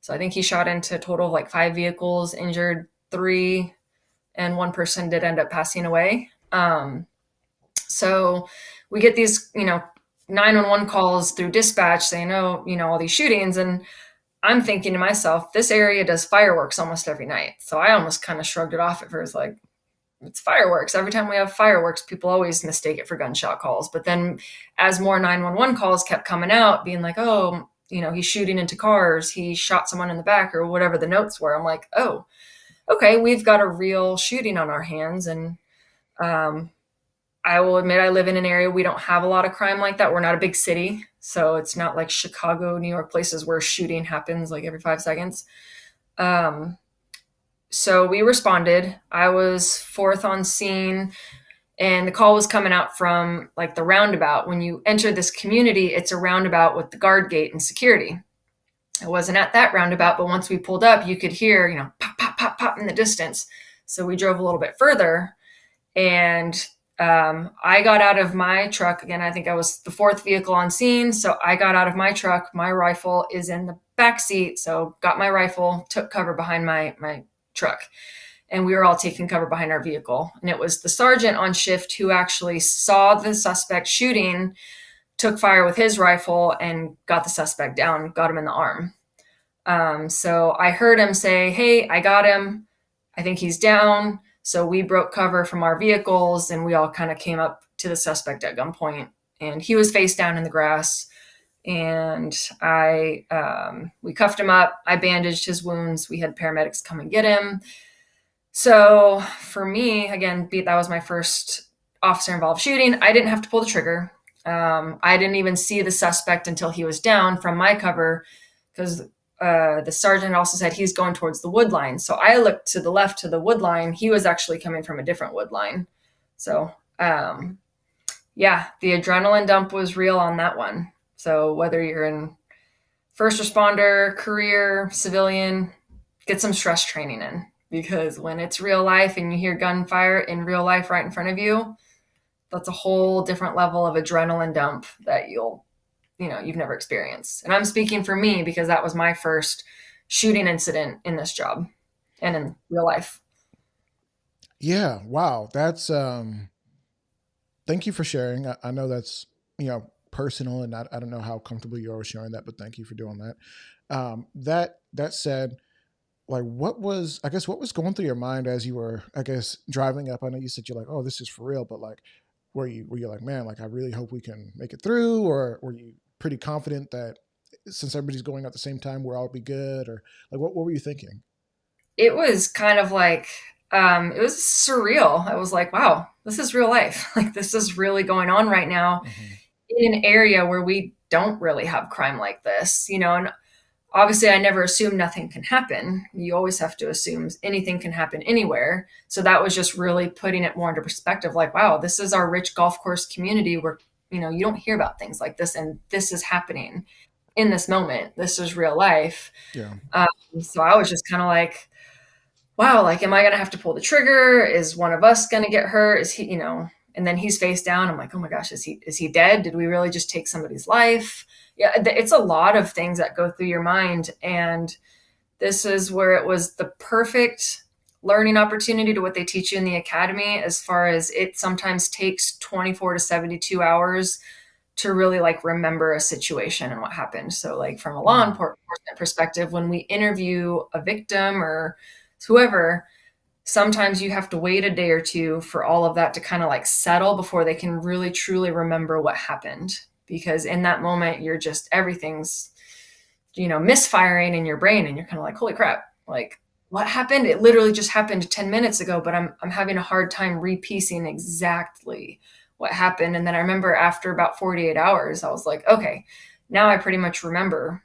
So I think he shot into a total of like 5 vehicles, injured 3, and one person did end up passing away. So we get these, 911 calls through dispatch saying, oh, all these shootings. And I'm thinking to myself, this area does fireworks almost every night. So I almost kind of shrugged it off at first, like, it's fireworks. Every time we have fireworks, people always mistake it for gunshot calls. But then as more 911 calls kept coming out, being like, oh, he's shooting into cars, he shot someone in the back or whatever the notes were. I'm like, oh, okay, we've got a real shooting on our hands. And um, I will admit I live in an area we don't have a lot of crime like that. We're not a big city. So it's not like Chicago, New York, places where shooting happens like every 5 seconds. Um, so we responded. I was fourth on scene and the call was coming out from like the roundabout. When you enter this community, it's a roundabout with the guard gate and security. I wasn't at that roundabout, but once we pulled up, you could hear, pop, pop, pop, pop in the distance. So we drove a little bit further and I got out of my truck again. I think I was the fourth vehicle on scene. So I got out of my truck. My rifle is in the back seat. So got my rifle, took cover behind my truck, and we were all taking cover behind our vehicle. And it was the sergeant on shift who actually saw the suspect shooting, took fire with his rifle, and got the suspect down, got him in the arm. So I heard him say, "Hey, I got him. I think he's down." So we broke cover from our vehicles and we all kind of came up to the suspect at gunpoint, and he was face down in the grass. And we cuffed him up. I bandaged his wounds. We had paramedics come and get him. So for me, again, that was my first officer involved shooting. I didn't have to pull the trigger. I didn't even see the suspect until he was down from my cover, because the sergeant also said he's going towards the wood line. So I looked to the left to the wood line. He was actually coming from a different wood line. So yeah, the adrenaline dump was real on that one. So whether you're in first responder, career, civilian, get some stress training in, because when it's real life and you hear gunfire in real life right in front of you, that's a whole different level of adrenaline dump that you've never experienced. And I'm speaking for me because that was my first shooting incident in this job and in real life. Yeah. Wow. That's, thank you for sharing. I know that's, personal, and I don't know how comfortable you are sharing that, but thank you for doing that. That said, like, what was going through your mind as you were, driving up? I know you said you're like, oh, this is for real, but like, were you like, man, like, I really hope we can make it through? Or were you pretty confident that since everybody's going at the same time, we'll all be good? Or like, what were you thinking? It was kind of like, it was surreal. I was like, wow, this is real life. Like, this is really going on right now in an area where we don't really have crime like this, and obviously I never assume nothing can happen. You always have to assume anything can happen anywhere. So that was just really putting it more into perspective. Like, wow, this is our rich golf course community where, you don't hear about things like this. And this is happening in this moment. This is real life. Yeah. So I was just kind of like, wow, like, am I going to have to pull the trigger? Is one of us going to get hurt? Is he, and then he's face down. I'm like, oh my gosh, is he dead? Did we really just take somebody's life? Yeah, it's a lot of things that go through your mind. And this is where it was the perfect learning opportunity to what they teach you in the academy, as far as it sometimes takes 24 to 72 hours to really like remember a situation and what happened. So like from a law enforcement perspective, when we interview a victim or whoever, sometimes you have to wait a day or two for all of that to kind of like settle before they can really truly remember what happened. Because in that moment, you're just, everything's, misfiring in your brain, and you're kind of like, holy crap, like, what happened? It literally just happened 10 minutes ago, but I'm having a hard time repiecing exactly what happened. And then I remember after about 48 hours, I was like, okay, now I pretty much remember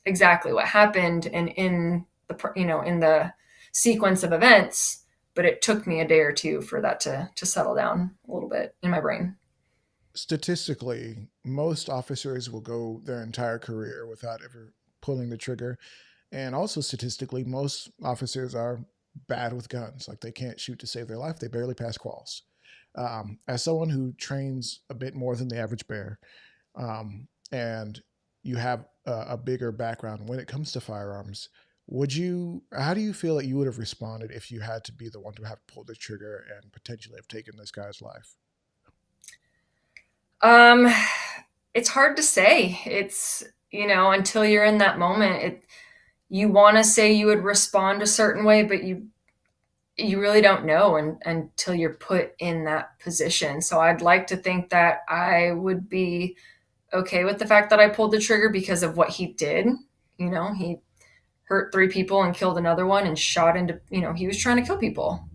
exactly what happened and in the sequence of events. But it took me a day or two for that to settle down a little bit in my brain. Statistically, most officers will go their entire career without ever pulling the trigger. And also statistically, most officers are bad with guns. Like, they can't shoot to save their life. They barely pass quals. As someone who trains a bit more than the average bear, and you have a bigger background when it comes to firearms, how do you feel that you would have responded if you had to be the one to have pulled the trigger and potentially have taken this guy's life? It's hard to say. It's, until you're in that moment, you want to say you would respond a certain way, but you really don't know until you're put in that position. So I'd like to think that I would be okay with the fact that I pulled the trigger because of what he did. He hurt 3 people and killed another one and shot into, he was trying to kill people.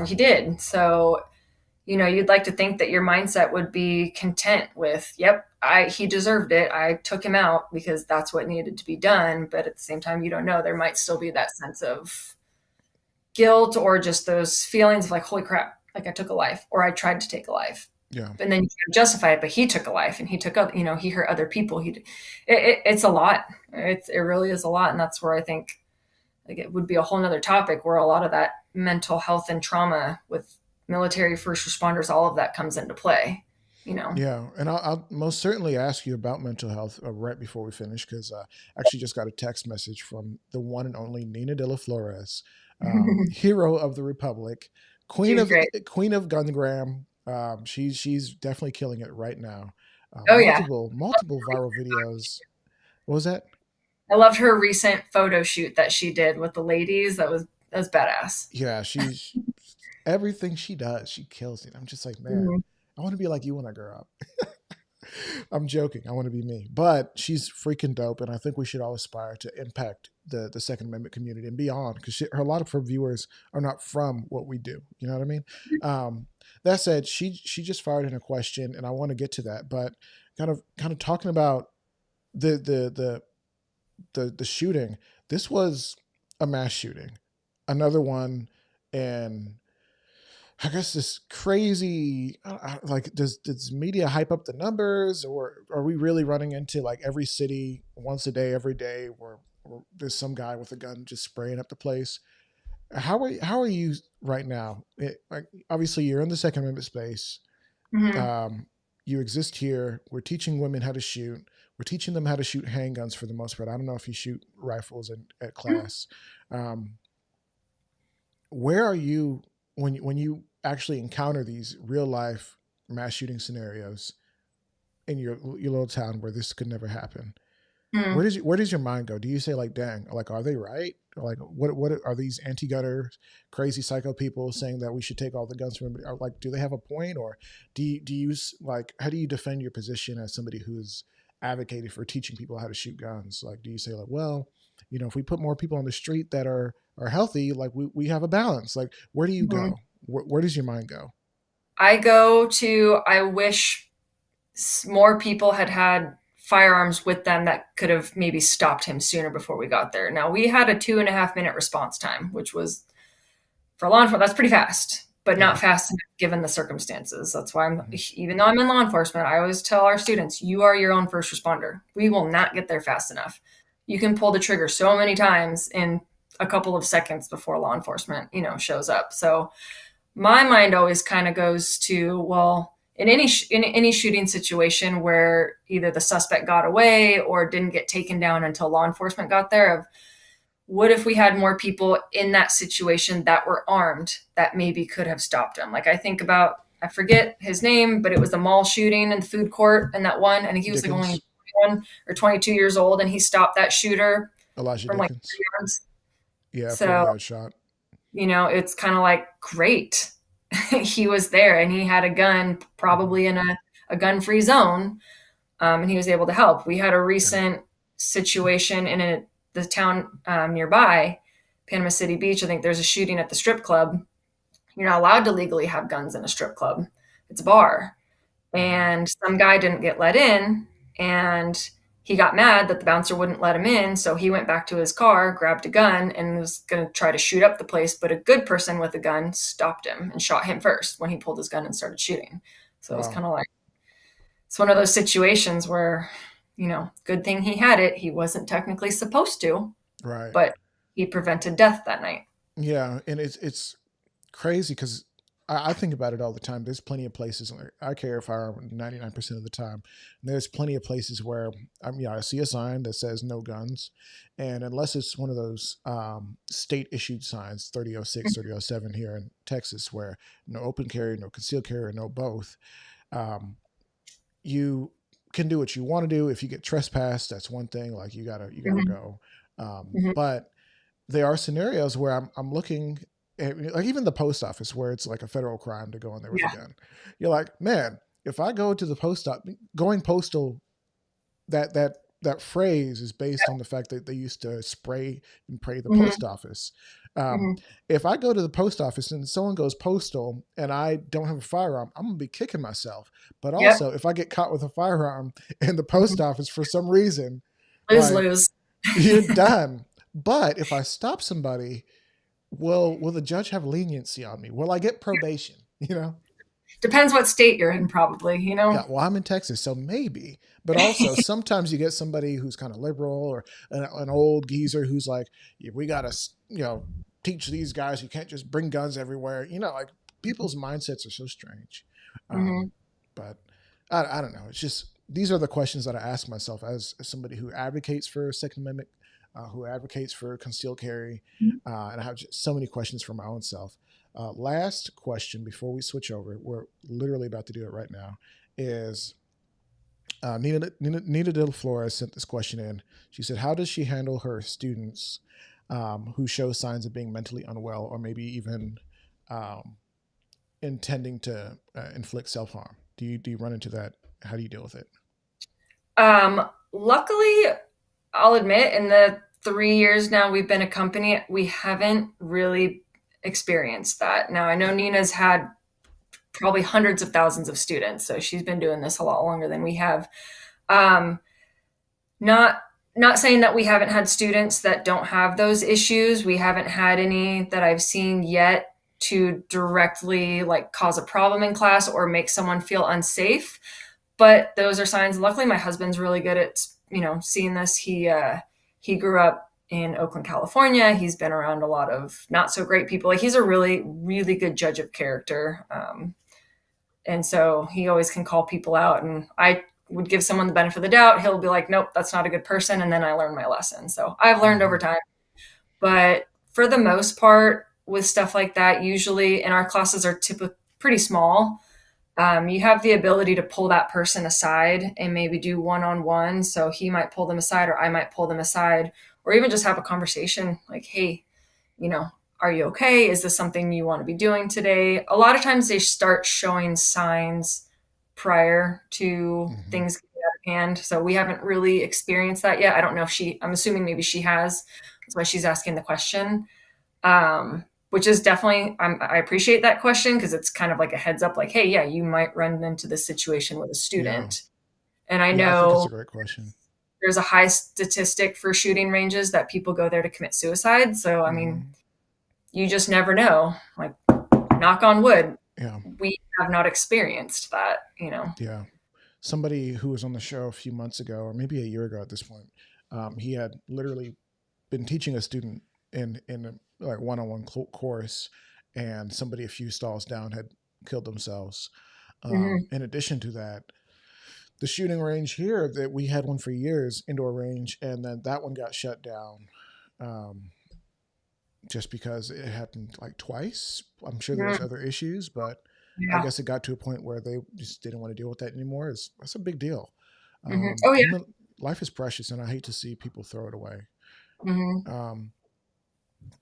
He did. So, you'd like to think that your mindset would be content with, yep, he deserved it. I took him out because that's what needed to be done. But at the same time, you don't know. There might still be that sense of guilt or just those feelings of like, holy crap, like I took a life or I tried to take a life. Yeah. And then you can justify it, but he took a life and he took up, he hurt other people. It's a lot. It really is a lot. And that's where I think like it would be a whole nother topic where a lot of that mental health and trauma with military, first responders, all of that comes into play, you know. Yeah, and I'll most certainly ask you about mental health right before we finish, because I actually just got a text message from the one and only Nina de la Flores, hero of the Republic, She was great. Queen of Gungram. She's definitely killing it right now. Oh yeah. Multiple viral videos. What was that? I loved her recent photo shoot that she did with the ladies. That was badass. Yeah, she's everything she does, she kills it. I'm just like, man, Mhm. I want to be like you when I grow up. I'm joking. I want to be me, but she's freaking dope, and I think we should all aspire to impact the Second Amendment community and beyond, because a lot of her viewers are not from what we do. You know what I mean? That said, she just fired in a question, and I want to get to that, but kind of talking about the the the shooting. This was a mass shooting, another one, and I guess this crazy, like, does media hype up the numbers, or are we really running into like every city once a day, every day, where there's some guy with a gun just spraying up the place? How are you right now? Like, obviously, you're in the Second Amendment space. Mhm. Um, you exist here. We're teaching women how to shoot. We're teaching them how to shoot handguns for the most part. I don't know if you shoot rifles at class. Um, where are you when you actually encounter these real life mass shooting scenarios in your little town where this could never happen? Mhm. Where does your mind go? Do you say like, "Dang, like, are they right?" Or like, what are these anti-gunner, crazy psycho people saying that we should take all the guns from everybody? Or like, do they have a point, or like, how do you defend your position as somebody who's advocated for teaching people how to shoot guns? Like, do you say like, well, if we put more people on the street that are healthy, like we have a balance? Like, where do you Mhm. go? Where does your mind go? I wish more people had had firearms with them that could have maybe stopped him sooner before we got there. Now we had a 2.5 minute response time, which was for law enforcement, that's pretty fast, but Yeah. not fast enough given the circumstances. That's why Mhm. even though I'm in law enforcement, I always tell our students, you are your own first responder. We will not get there fast enough. You can pull the trigger so many times in a couple of seconds before law enforcement, shows up. So my mind always kind of goes to, well, in any shooting situation where either the suspect got away or didn't get taken down until law enforcement got there, of what if we had more people in that situation that were armed that maybe could have stopped him? Like, I think about, I forget his name, but it was the mall shooting in the food court, and that one, I think he was like Dickens, only 21 or 22 years old, and he stopped that shooter Elijah from like Dickens. 3 yards. Yeah, So, 40-yard shot. it's kind of like, great. He was there and he had a gun, Mhm. probably in a gun-free zone, and he was able to help. We had a Yeah. recent situation in the town nearby, Panama City Beach. I think there's a shooting at the strip club. You're not allowed to legally have guns in a strip club. It's a bar. Mhm. And some guy didn't get let in, and he got mad that the bouncer wouldn't let him in. So he went back to his car, grabbed a gun, and was going to try to shoot up the place. But a good person with a gun stopped him and shot him first when he pulled his gun and started shooting. So it was Wow. kind of like, it's one of those situations where, good thing he had it. He wasn't technically supposed to, Right. but he prevented death that night. Yeah, and it's crazy because I think about it all the time. There's plenty of places, like, I carry a firearm 99% of the time. And there's plenty of places where I see a sign that says no guns, and unless it's one of those state issued signs, 3006, 3007 here in Texas, where no open carry, no concealed carry, no both, um, you can do what you want to do. If you get trespassed, that's one thing. Like, you gotta Mhm. go. Mhm. But there are scenarios where I'm looking at, like, even the post office, where it's like a federal crime to go in there with a Yeah. gun. You're like, man, if I go to the post office, going postal, that phrase is based on the fact that they used to spray and pray the Mhm. post office. Um, Mhm. if I go to the post office and someone goes postal and I don't have a firearm, I'm gonna be kicking myself. But Yep. also, if I get caught with a firearm in the post Mhm. office for some reason, Lose like, lose. you're done. But if I stop somebody, will the judge have leniency on me? Will I get probation? Depends what state you're in, probably, Yeah, well, I'm in Texas, so maybe. But also, sometimes you get somebody who's kind of liberal, or an old geezer who's like, "Yeah, we gotta, teach these guys you can't just bring guns everywhere." Like, people's mindsets are so strange. Mm-hmm. But I don't know. It's just, these are the questions that I ask myself as somebody who advocates for Second Amendment, who advocates for concealed carry. And I have just so many questions for my own self. Last question before we switch over, we're literally about to do it right now, is Nina De La Flores sent this question in. She said, how does she handle her students who show signs of being mentally unwell, or maybe even intending to inflict self-harm? Do you run into that? How do you deal with it? Luckily, I'll admit, in the 3 years now we've been a company, we haven't really experienced that. Now, I know Nina's had probably hundreds of thousands of students, so she's been doing this a lot longer than we have. Not saying that we haven't had students that don't have those issues. We haven't had any that I've seen yet to directly like cause a problem in class or make someone feel unsafe. But those are signs. Luckily, my husband's really good at, seeing this. He grew up in Oakland, California. He's been around a lot of not so great people. Like, he's a really, really good judge of character. And so he always can call people out, and I would give someone the benefit of the doubt. He'll be like, nope, that's not a good person. And then I learned my lesson. So I've learned over time. But for the most part, with stuff like that, usually, and our classes are typically pretty small, you have the ability to pull that person aside and maybe do one-on-one. So he might pull them aside, or I might pull them aside, or even just have a conversation like, hey, are you okay? Is this something you want to be doing today? A lot of times they start showing signs prior to things getting out of hand. So we haven't really experienced that yet. I don't know if I'm assuming maybe she has. That's why she's asking the question. Which is definitely, I appreciate that question, because it's kind of like a heads up, like, hey, yeah, you might run into this situation with a student. Yeah. And I know I think that's a great question. There's a high statistic for shooting ranges that people go there to commit suicide. So, I mean, you just never know. Like, knock on wood. Yeah. We have not experienced that, Yeah. Somebody who was on the show a few months ago, or maybe a year ago at this point, he had literally been teaching a student in a like one-on-one course, and somebody a few stalls down had killed themselves. In addition to that, the shooting range here, that we had one for years, indoor range, and then that one got shut down just because it happened like twice. I'm sure there was other issues, but I guess it got to a point where they just didn't want to deal with that anymore. That's a big deal. Oh yeah, life is precious, and I hate to see people throw it away.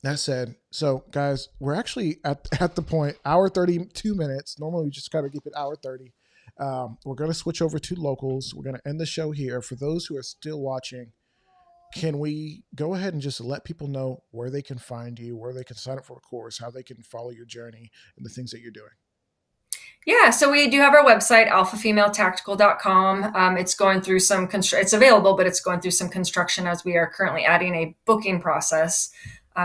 That said, so guys, we're actually at the point, hour 32 minutes. Normally we just kind of keep it hour 30. We're going to switch over to locals. We're going to end the show here. For those who are still watching, can we go ahead and just let people know where they can find you, where they can sign up for a course, how they can follow your journey and the things that you're doing? Yeah, so we do have our website, alphafemaletactical.com. It's going through some it's available, but it's going through some construction as we are currently adding a booking process,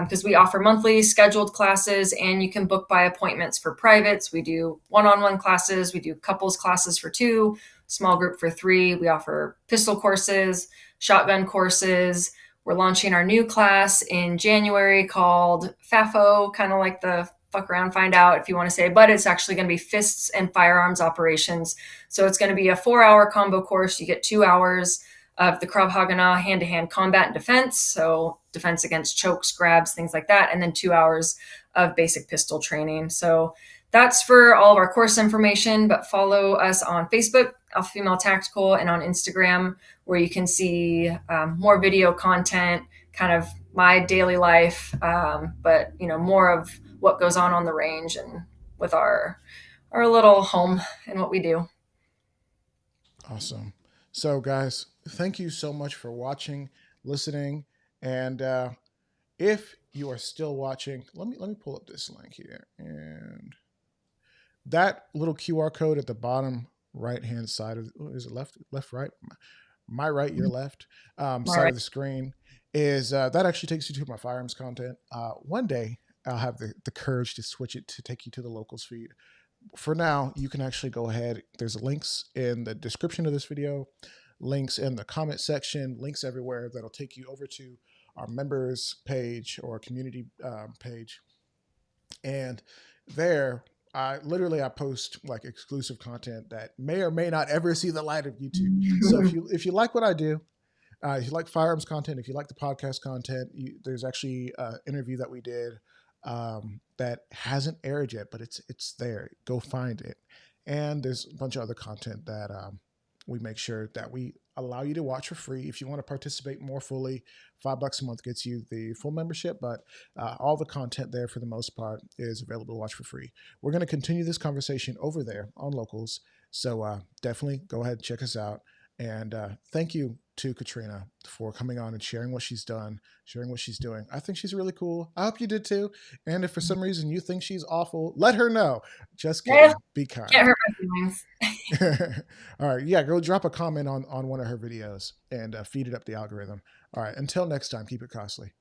because we offer monthly scheduled classes, and you can book by appointments for privates. We do one-on-one classes. We do couples classes for 2, small group for 3. We offer pistol courses, shotgun courses. We're launching our new class in January called FAFO, kind of like the fuck around, find out, if you want to say, but it's actually going to be fists and firearms operations. So it's going to be a 4-hour combo course. You get 2 hours of the Krav Haga hand-to-hand combat and defense. So defense against chokes, grabs, things like that. And then 2 hours of basic pistol training. So that's for all of our course information, but follow us on Facebook, Alpha Female Tactical, and on Instagram, where you can see more video content, kind of my daily life, but more of what goes on the range and with our little home and what we do. Awesome. So guys, thank you so much for watching, listening, and if you are still watching, let me pull up this link here, and that little QR code at the bottom right hand side of, is it left, right? My right, your left, side of the screen is that actually takes you to my Firearms content. One day I'll have the courage to switch it to take you to the locals feed. For now, you can actually go ahead. There's links in the description of this video, links in the comment section, links everywhere that'll take you over to our members page or community page. And there, I post like exclusive content that may or may not ever see the light of YouTube. So if you like what I do, if you like Firearms content, if you like the podcast content, there's actually an interview that we did that hasn't aired yet, but it's there. Go find it. And there's a bunch of other content that we make sure that we allow you to watch for free. If you want to participate more fully, $5 a month gets you the full membership, but all the content there for the most part is available to watch for free. We're going to continue this conversation over there on Locals. So definitely go ahead and check us out. And thank you to Katrina for coming on and sharing what she's done, sharing what she's doing. I think she's really cool. I hope you did too. And if for some reason you think she's awful, let her know. Just kidding. Yeah. Be kind. Can't hurt my feelings. All right. Yeah, go drop a comment on one of her videos and feed it up the algorithm. All right. Until next time, keep it costly.